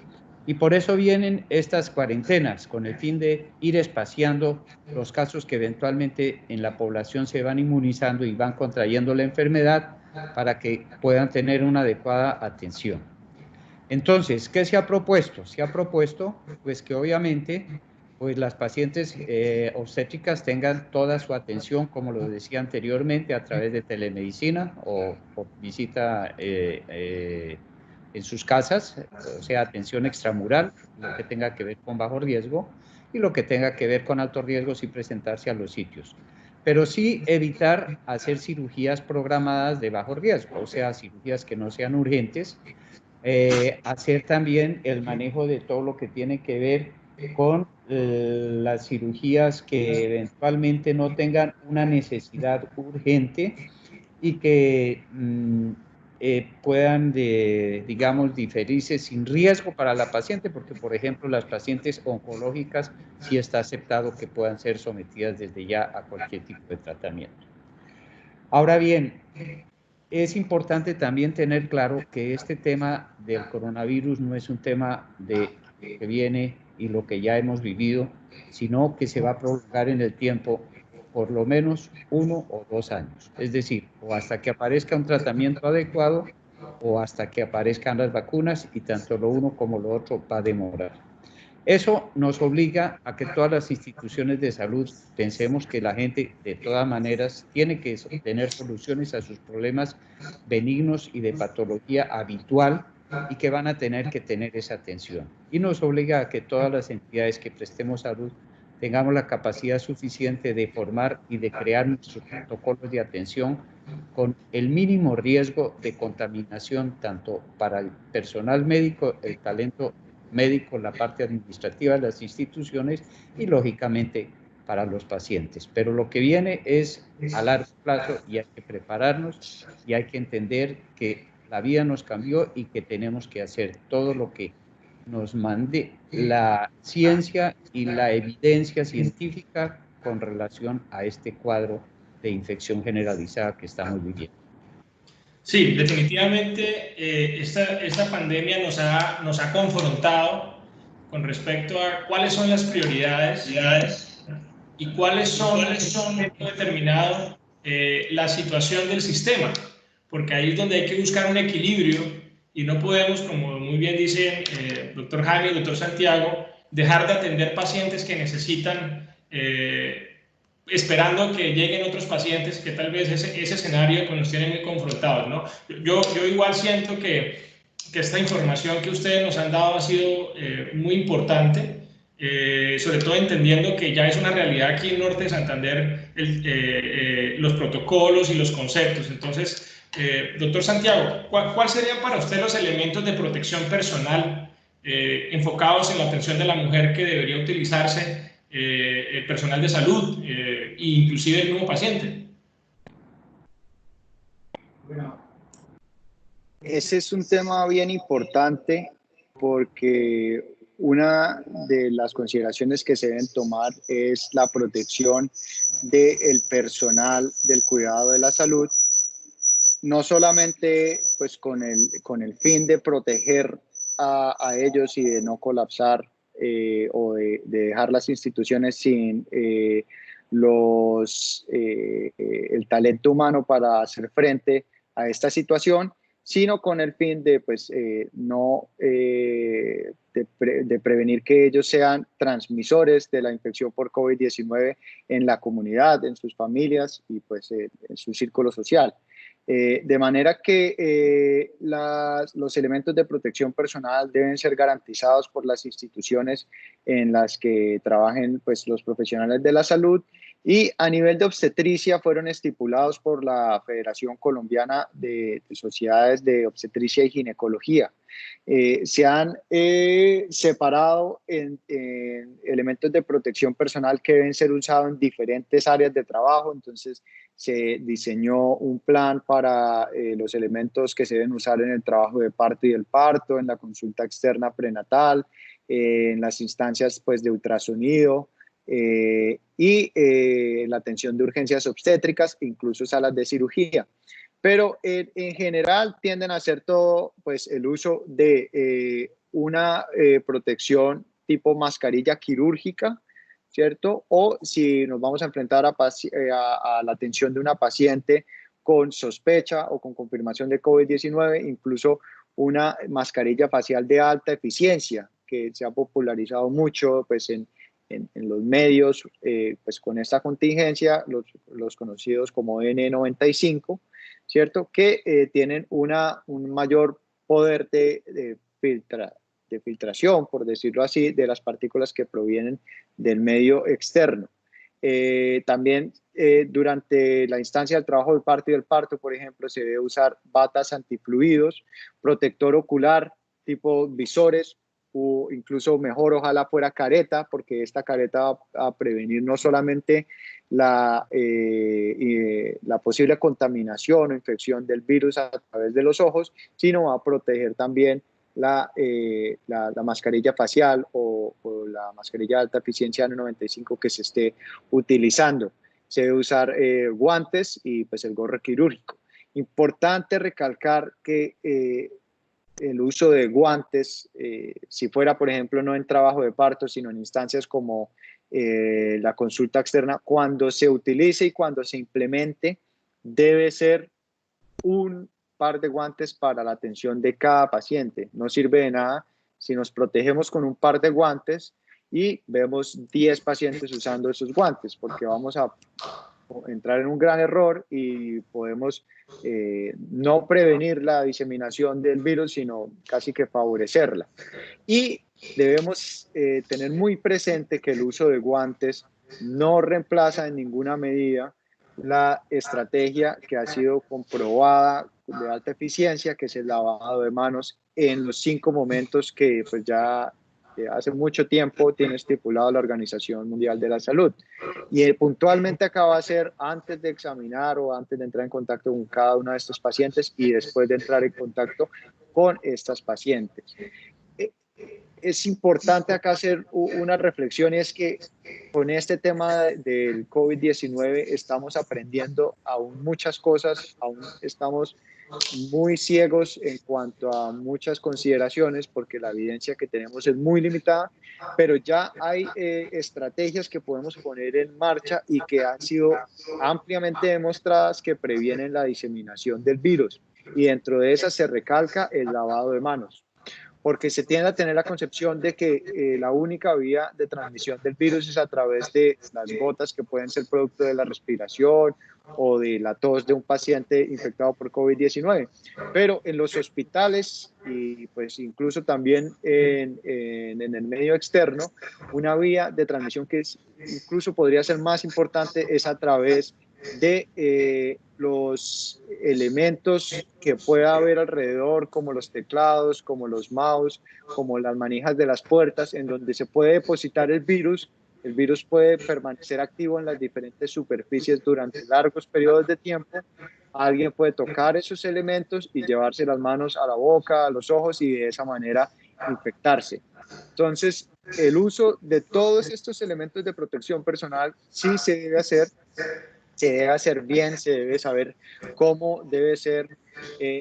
Y por eso vienen estas cuarentenas, con el fin de ir espaciando los casos que eventualmente en la población se van inmunizando y van contrayendo la enfermedad para que puedan tener una adecuada atención. Entonces, ¿qué se ha propuesto? Se ha propuesto pues, que obviamente pues, las pacientes obstétricas tengan toda su atención, como lo decía anteriormente, a través de telemedicina o visita en sus casas, o sea, atención extramural, lo que tenga que ver con bajo riesgo y lo que tenga que ver con alto riesgo sin presentarse a los sitios. Pero sí evitar hacer cirugías programadas de bajo riesgo, o sea, cirugías que no sean urgentes, hacer también el manejo de todo lo que tiene que ver con las cirugías que eventualmente no tengan una necesidad urgente y que puedan, digamos, diferirse sin riesgo para la paciente, porque, por ejemplo, las pacientes oncológicas sí está aceptado que puedan ser sometidas desde ya a cualquier tipo de tratamiento. Ahora bien, es importante también tener claro que este tema del coronavirus no es un tema que viene y lo que ya hemos vivido, sino que se va a prolongar en el tiempo por lo menos 1 o 2 años. Es decir, o hasta que aparezca un tratamiento adecuado o hasta que aparezcan las vacunas, y tanto lo uno como lo otro va a demorar. Eso nos obliga a que todas las instituciones de salud pensemos que la gente de todas maneras tiene que tener soluciones a sus problemas benignos y de patología habitual y que van a tener que tener esa atención. Y nos obliga a que todas las entidades que prestemos salud tengamos la capacidad suficiente de formar y de crear nuestros protocolos de atención con el mínimo riesgo de contaminación tanto para el personal médico, el talento médico, la parte administrativa de las instituciones y lógicamente para los pacientes. Pero lo que viene es a largo plazo y hay que prepararnos y hay que entender que la vida nos cambió y que tenemos que hacer todo lo que nos mande la ciencia y la evidencia científica con relación a este cuadro de infección generalizada que estamos viviendo. Sí, definitivamente esta pandemia nos ha confrontado con respecto a cuáles son las prioridades y cuáles son en un momento determinado la situación del sistema, porque ahí es donde hay que buscar un equilibrio y no podemos, como muy bien dicen doctor Jaime y doctor Santiago, dejar de atender pacientes que necesitan esperando que lleguen otros pacientes que tal vez ese escenario pues, nos tiene muy confrontados, ¿no? Yo igual siento que esta información que ustedes nos han dado ha sido muy importante, sobre todo entendiendo que ya es una realidad aquí en Norte de Santander los protocolos y los conceptos. Entonces, doctor Santiago, ¿cuál serían para usted los elementos de protección personal enfocados en la atención de la mujer que debería utilizarse el personal de salud e inclusive el mismo paciente? Bueno, ese es un tema bien importante porque una de las consideraciones que se deben tomar es la protección del personal del cuidado de la salud, no solamente pues con el fin de proteger a ellos y de no colapsar o de dejar las instituciones sin el talento humano para hacer frente a esta situación, sino con el fin de pues no de prevenir que ellos sean transmisores de la infección por COVID-19 en la comunidad, en sus familias y pues en su círculo social. De manera que los elementos de protección personal deben ser garantizados por las instituciones en las que trabajen pues, los profesionales de la salud, y a nivel de obstetricia fueron estipulados por la Federación Colombiana de Sociedades de Obstetricia y Ginecología. Se han separado en elementos de protección personal que deben ser usados en diferentes áreas de trabajo. Entonces se diseñó un plan para los elementos que se deben usar en el trabajo de parto y del parto, en la consulta externa prenatal, en las instancias pues, de ultrasonido, la atención de urgencias obstétricas, incluso salas de cirugía. Pero en general tienden a hacer todo pues, el uso de una protección tipo mascarilla quirúrgica, ¿cierto? O si nos vamos a enfrentar a la atención de una paciente con sospecha o con confirmación de COVID-19, incluso una mascarilla facial de alta eficiencia, que se ha popularizado mucho pues, en los medios, pues con esta contingencia, los conocidos como N95, ¿cierto? Que tienen un mayor poder de filtración, por decirlo así, de las partículas que provienen del medio externo. También durante la instancia del trabajo del parto y del parto, por ejemplo, se debe usar batas antifluidos, protector ocular tipo visores, o incluso mejor ojalá fuera careta, porque esta careta va a prevenir no solamente la posible contaminación o infección del virus a través de los ojos, sino va a proteger también la mascarilla facial o la mascarilla de alta eficiencia N95 que se esté utilizando. Se debe usar guantes y pues el gorro quirúrgico. Importante recalcar que el uso de guantes, si fuera, por ejemplo, no en trabajo de parto, sino en instancias como la consulta externa, cuando se utilice y cuando se implemente, debe ser un par de guantes para la atención de cada paciente. No sirve de nada si nos protegemos con un par de guantes y vemos 10 pacientes usando esos guantes, porque vamos a entrar en un gran error y podemos no prevenir la diseminación del virus, sino casi que favorecerla. Y debemos tener muy presente que el uso de guantes no reemplaza en ninguna medida la estrategia que ha sido comprobada de alta eficiencia, que es el lavado de manos en los 5 momentos que pues ya hace mucho tiempo tiene estipulado la Organización Mundial de la Salud. Y puntualmente acaba de ser antes de examinar o antes de entrar en contacto con cada uno de estos pacientes y después de entrar en contacto con estas pacientes. es importante acá hacer una reflexión, y es que con este tema del COVID-19 estamos aprendiendo aún muchas cosas, aún estamos muy ciegos en cuanto a muchas consideraciones porque la evidencia que tenemos es muy limitada, pero ya hay estrategias que podemos poner en marcha y que han sido ampliamente demostradas que previenen la diseminación del virus, y dentro de esas se recalca el lavado de manos, porque se tiende a tener la concepción de que la única vía de transmisión del virus es a través de las gotas que pueden ser producto de la respiración o de la tos de un paciente infectado por COVID-19. Pero en los hospitales y pues incluso también en el medio externo, una vía de transmisión que incluso podría ser más importante es a través de los elementos que pueda haber alrededor, como los teclados, como los mouse, como las manijas de las puertas, en donde se puede depositar el virus. El virus puede permanecer activo en las diferentes superficies durante largos periodos de tiempo. Alguien puede tocar esos elementos y llevarse las manos a la boca, a los ojos, y de esa manera infectarse. Entonces, el uso de todos estos elementos de protección personal sí se debe hacer. Se debe hacer bien, se debe saber cómo debe ser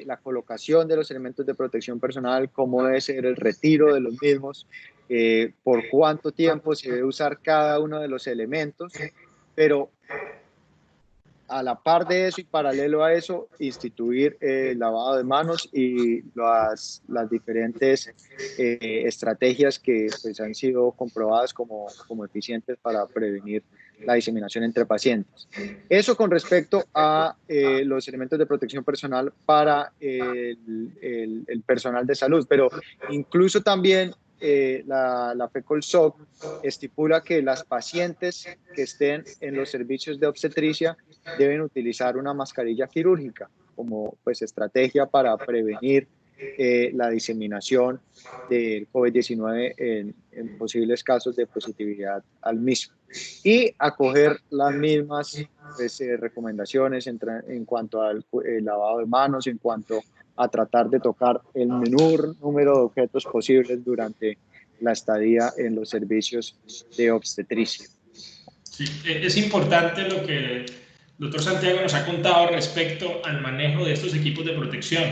la colocación de los elementos de protección personal, cómo debe ser el retiro de los mismos, por cuánto tiempo se debe usar cada uno de los elementos, pero a la par de eso y paralelo a eso, instituir el lavado de manos y las diferentes estrategias que pues, han sido comprobadas como eficientes para prevenir la diseminación entre pacientes. Eso con respecto a los elementos de protección personal para el personal de salud, pero incluso también la FECOLSOC estipula que las pacientes que estén en los servicios de obstetricia deben utilizar una mascarilla quirúrgica como pues estrategia para prevenir la diseminación del COVID-19 en posibles casos de positividad al mismo, y acoger las mismas pues, recomendaciones en cuanto al lavado de manos, en cuanto a tratar de tocar el menor número de objetos posibles durante la estadía en los servicios de obstetricia. Sí, es importante lo que el doctor Santiago nos ha contado respecto al manejo de estos equipos de protección.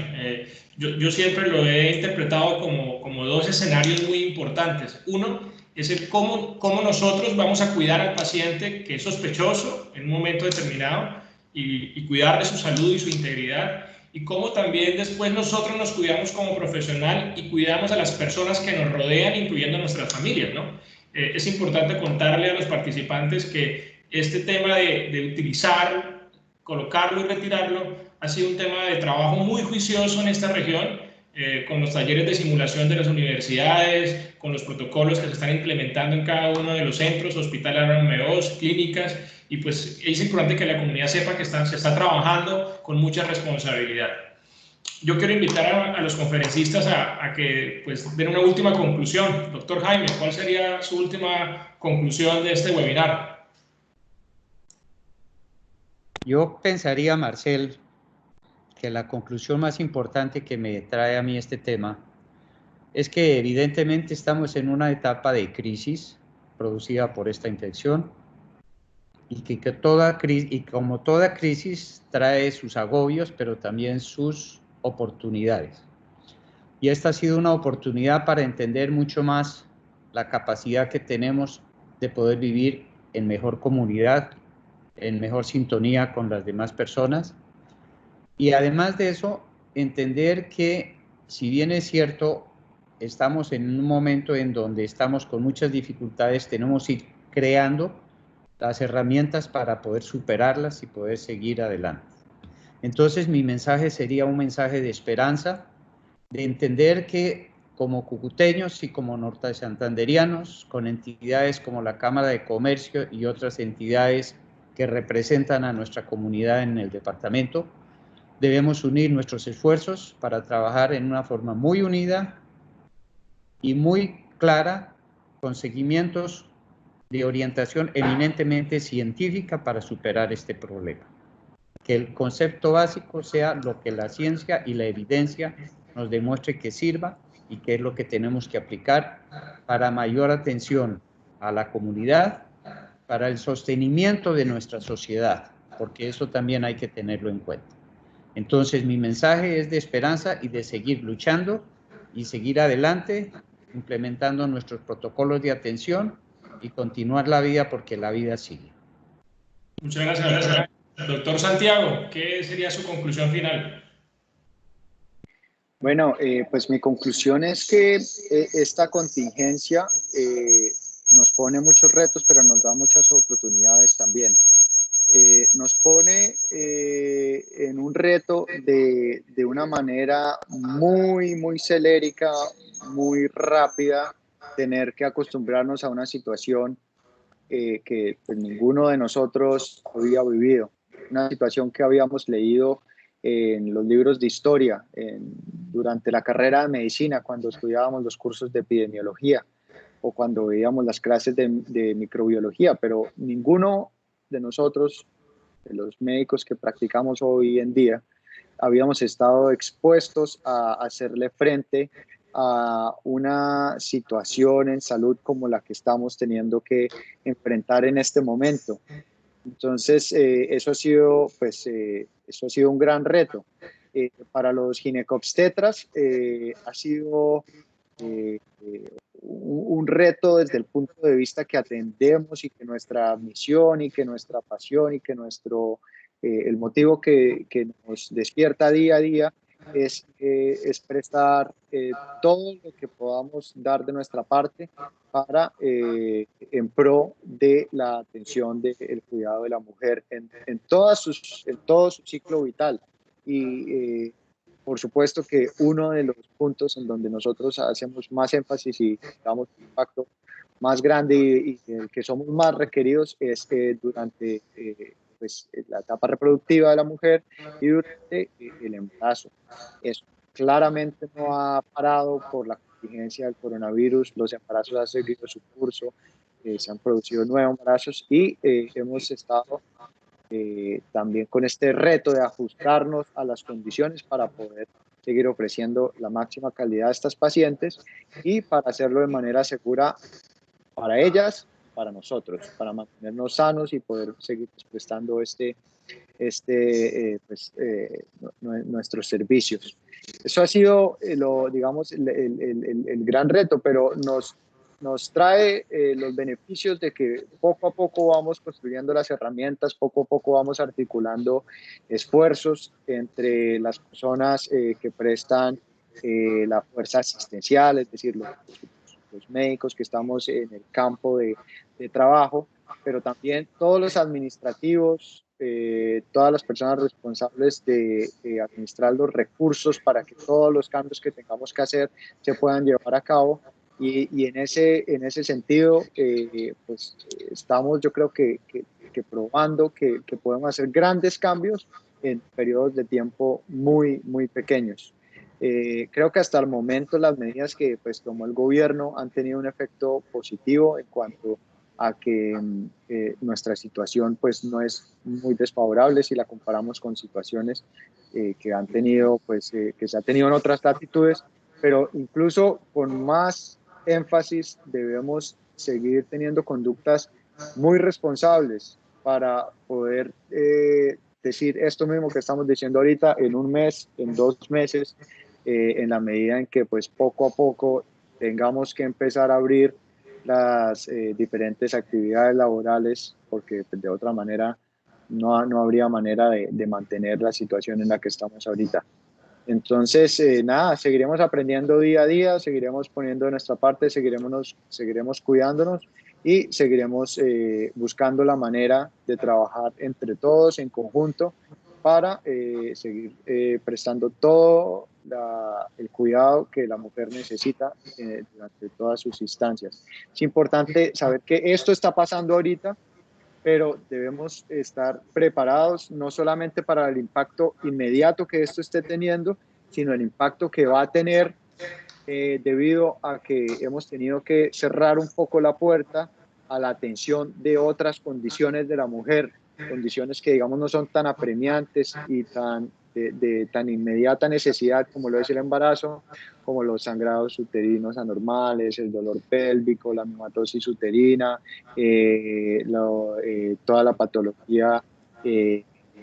Yo siempre lo he interpretado como dos escenarios muy importantes. Uno es el cómo nosotros vamos a cuidar al paciente que es sospechoso en un momento determinado y cuidar de su salud y su integridad, y cómo también después nosotros nos cuidamos como profesional y cuidamos a las personas que nos rodean, incluyendo a nuestras familias, ¿no? Es importante contarle a los participantes que este tema de utilizar, colocarlo y retirarlo ha sido un tema de trabajo muy juicioso en esta región, con los talleres de simulación de las universidades, con los protocolos que se están implementando en cada uno de los centros, hospitales, RMOs, clínicas, y pues es importante que la comunidad sepa que se está trabajando con mucha responsabilidad. Yo quiero invitar a los conferencistas a que pues, den una última conclusión. Doctor Jaime, ¿cuál sería su última conclusión de este webinar? Yo pensaría, Marcel, que la conclusión más importante que me trae a mí este tema es que evidentemente estamos en una etapa de crisis producida por esta infección, y que como toda crisis trae sus agobios, pero también sus oportunidades. Y esta ha sido una oportunidad para entender mucho más la capacidad que tenemos de poder vivir en mejor comunidad, en mejor sintonía con las demás personas. Y además de eso, entender que, si bien es cierto, estamos en un momento en donde estamos con muchas dificultades, tenemos que ir creando las herramientas para poder superarlas y poder seguir adelante. Entonces, mi mensaje sería un mensaje de esperanza, de entender que como cucuteños y como norte-santanderianos, con entidades como la Cámara de Comercio y otras entidades que representan a nuestra comunidad en el departamento, debemos unir nuestros esfuerzos para trabajar en una forma muy unida y muy clara, con seguimientos de orientación eminentemente científica para superar este problema. Que el concepto básico sea lo que la ciencia y la evidencia nos demuestre que sirva, y qué es lo que tenemos que aplicar para mayor atención a la comunidad, para el sostenimiento de nuestra sociedad, porque eso también hay que tenerlo en cuenta. Entonces, mi mensaje es de esperanza y de seguir luchando y seguir adelante, implementando nuestros protocolos de atención y continuar la vida, porque la vida sigue. Muchas gracias. Doctor Santiago, ¿qué sería su conclusión final? Bueno, pues mi conclusión es que esta contingencia nos pone muchos retos, pero nos da muchas oportunidades también. Nos pone en un reto de una manera muy celérica, muy rápida, tener que acostumbrarnos a una situación que pues, ninguno de nosotros había vivido, una situación que habíamos leído en los libros de historia, durante la carrera de medicina, cuando estudiábamos los cursos de epidemiología o cuando veíamos las clases de microbiología, pero ninguno de nosotros, de los médicos que practicamos hoy en día, habíamos estado expuestos a hacerle frente a una situación en salud como la que estamos teniendo que enfrentar en este momento. Entonces, eso ha sido un gran reto. Para los ginecobstetras ha sido un reto desde el punto de vista que atendemos y que nuestra misión y que nuestra pasión y que el motivo que nos despierta día a día es prestar todo lo que podamos dar de nuestra parte para en pro de la atención del cuidado de la mujer en todo su ciclo vital. Y por supuesto que uno de los puntos en donde nosotros hacemos más énfasis y damos un impacto más grande y que somos más requeridos es durante pues, la etapa reproductiva de la mujer y durante el embarazo. Eso claramente no ha parado por la contingencia del coronavirus, los embarazos han seguido su curso, se han producido nuevos embarazos y hemos estado también con este reto de ajustarnos a las condiciones para poder seguir ofreciendo la máxima calidad a estas pacientes y para hacerlo de manera segura para ellas, para nosotros, para mantenernos sanos y poder seguir prestando nuestros servicios. Eso ha sido, digamos, el gran reto, pero nos trae los beneficios de que poco a poco vamos construyendo las herramientas, poco a poco vamos articulando esfuerzos entre las personas que prestan la fuerza asistencial, es decir, los médicos que estamos en el campo de trabajo, pero también todos los administrativos, todas las personas responsables de administrar los recursos para que todos los cambios que tengamos que hacer se puedan llevar a cabo. Y en ese sentido, pues estamos, yo creo que probando que podemos hacer grandes cambios en periodos de tiempo muy pequeños. Creo que hasta el momento las medidas que pues, tomó el gobierno han tenido un efecto positivo en cuanto a que nuestra situación pues, no es muy desfavorable si la comparamos con situaciones que han tenido, pues, que se ha tenido en otras latitudes, pero incluso con más énfasis debemos seguir teniendo conductas muy responsables para poder decir esto mismo que estamos diciendo ahorita en un mes, en 2 meses, en la medida en que pues poco a poco tengamos que empezar a abrir las diferentes actividades laborales, porque pues, de otra manera no habría manera de mantener la situación en la que estamos ahorita. Entonces, nada, seguiremos aprendiendo día a día, seguiremos poniendo de nuestra parte, seguiremos cuidándonos y seguiremos buscando la manera de trabajar entre todos en conjunto para seguir prestando todo el cuidado que la mujer necesita durante todas sus instancias. Es importante saber que esto está pasando ahorita, pero debemos estar preparados no solamente para el impacto inmediato que esto esté teniendo, sino el impacto que va a tener debido a que hemos tenido que cerrar un poco la puerta a la atención de otras condiciones de la mujer condiciones que digamos no son tan apremiantes y de tan inmediata necesidad como lo es el embarazo, como los sangrados uterinos anormales, el dolor pélvico, la miomatosis uterina, toda la patología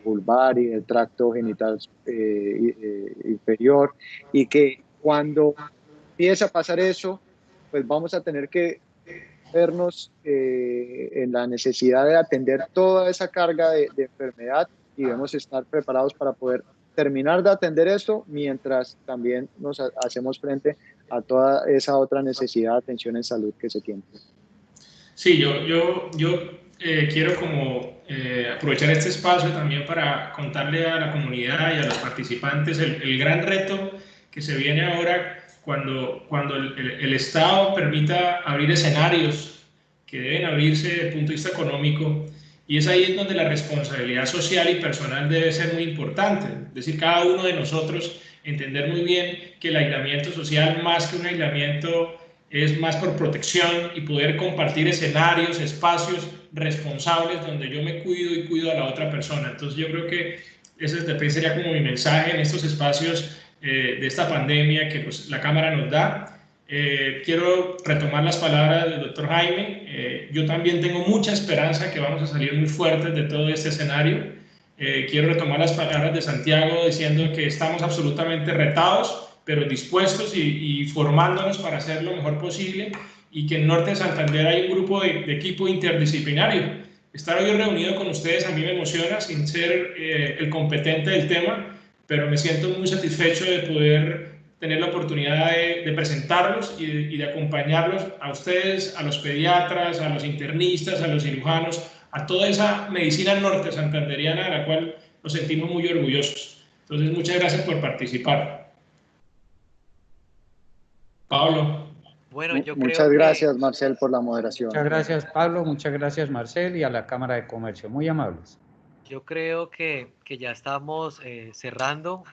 vulvar y del tracto genital inferior, y que cuando empieza a pasar eso, pues vamos a tener que vernos en la necesidad de atender toda esa carga de enfermedad, y debemos estar preparados para poder terminar de atender eso mientras también nos hacemos frente a toda esa otra necesidad de atención en salud que se tiene. Sí, yo quiero como aprovechar este espacio también para contarle a la comunidad y a los participantes el gran reto que se viene ahora cuando el Estado permita abrir escenarios que deben abrirse desde el punto de vista económico, y es ahí en donde la responsabilidad social y personal debe ser muy importante. Es decir, cada uno de nosotros entender muy bien que el aislamiento social, más que un aislamiento, es más por protección y poder compartir escenarios, espacios responsables donde yo me cuido y cuido a la otra persona. Entonces yo creo que ese también sería como mi mensaje en estos espacios de esta pandemia que pues, la Cámara nos da. Quiero retomar las palabras del doctor Jaime. Yo también tengo mucha esperanza que vamos a salir muy fuertes de todo este escenario. Quiero retomar las palabras de Santiago diciendo que estamos absolutamente retados, pero dispuestos y formándonos para hacer lo mejor posible, y que en Norte de Santander hay un grupo de equipo interdisciplinario. Estar hoy reunido con ustedes a mí me emociona, sin ser el competente del tema, pero me siento muy satisfecho de poder tener la oportunidad de presentarlos y de acompañarlos a ustedes, a los pediatras, a los internistas, a los cirujanos, a toda esa medicina norte santanderiana de la cual nos sentimos muy orgullosos. Entonces, muchas gracias por participar. Pablo. Bueno, yo Muchas creo gracias, Marcel, por la moderación. Muchas gracias, Pablo. Muchas gracias, Marcel, y a la Cámara de Comercio. Muy amables. Yo creo que ya estamos cerrando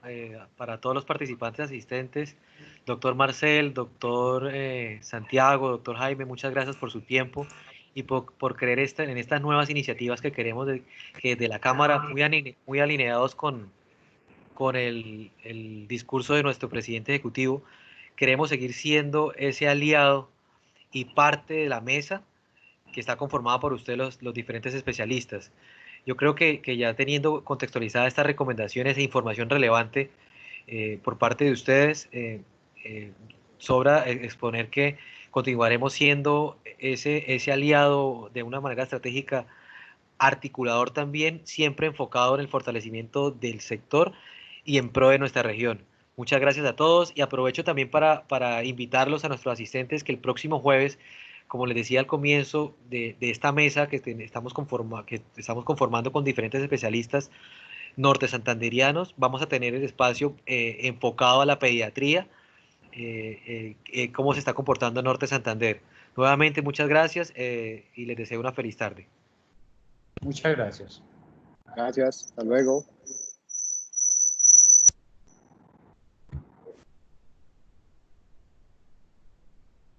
para todos los participantes asistentes. Doctor Marcel, doctor Santiago, doctor Jaime, muchas gracias por su tiempo y por creer en estas nuevas iniciativas que queremos que de la Cámara, muy alineados con el discurso de nuestro presidente ejecutivo. Queremos seguir siendo ese aliado y parte de la mesa que está conformada por ustedes, los diferentes especialistas. Yo creo que ya teniendo contextualizadas estas recomendaciones e información relevante por parte de ustedes, sobra exponer que continuaremos siendo ese aliado de una manera estratégica, articulador también, siempre enfocado en el fortalecimiento del sector y en pro de nuestra región. Muchas gracias a todos, y aprovecho también para invitarlos a nuestros asistentes que el próximo jueves, como les decía al comienzo de esta mesa que estamos conformando con diferentes especialistas norte santanderianos, vamos a tener el espacio enfocado a la pediatría, cómo se está comportando Norte Santander. Nuevamente, muchas gracias y les deseo una feliz tarde. Muchas gracias. Gracias, hasta luego.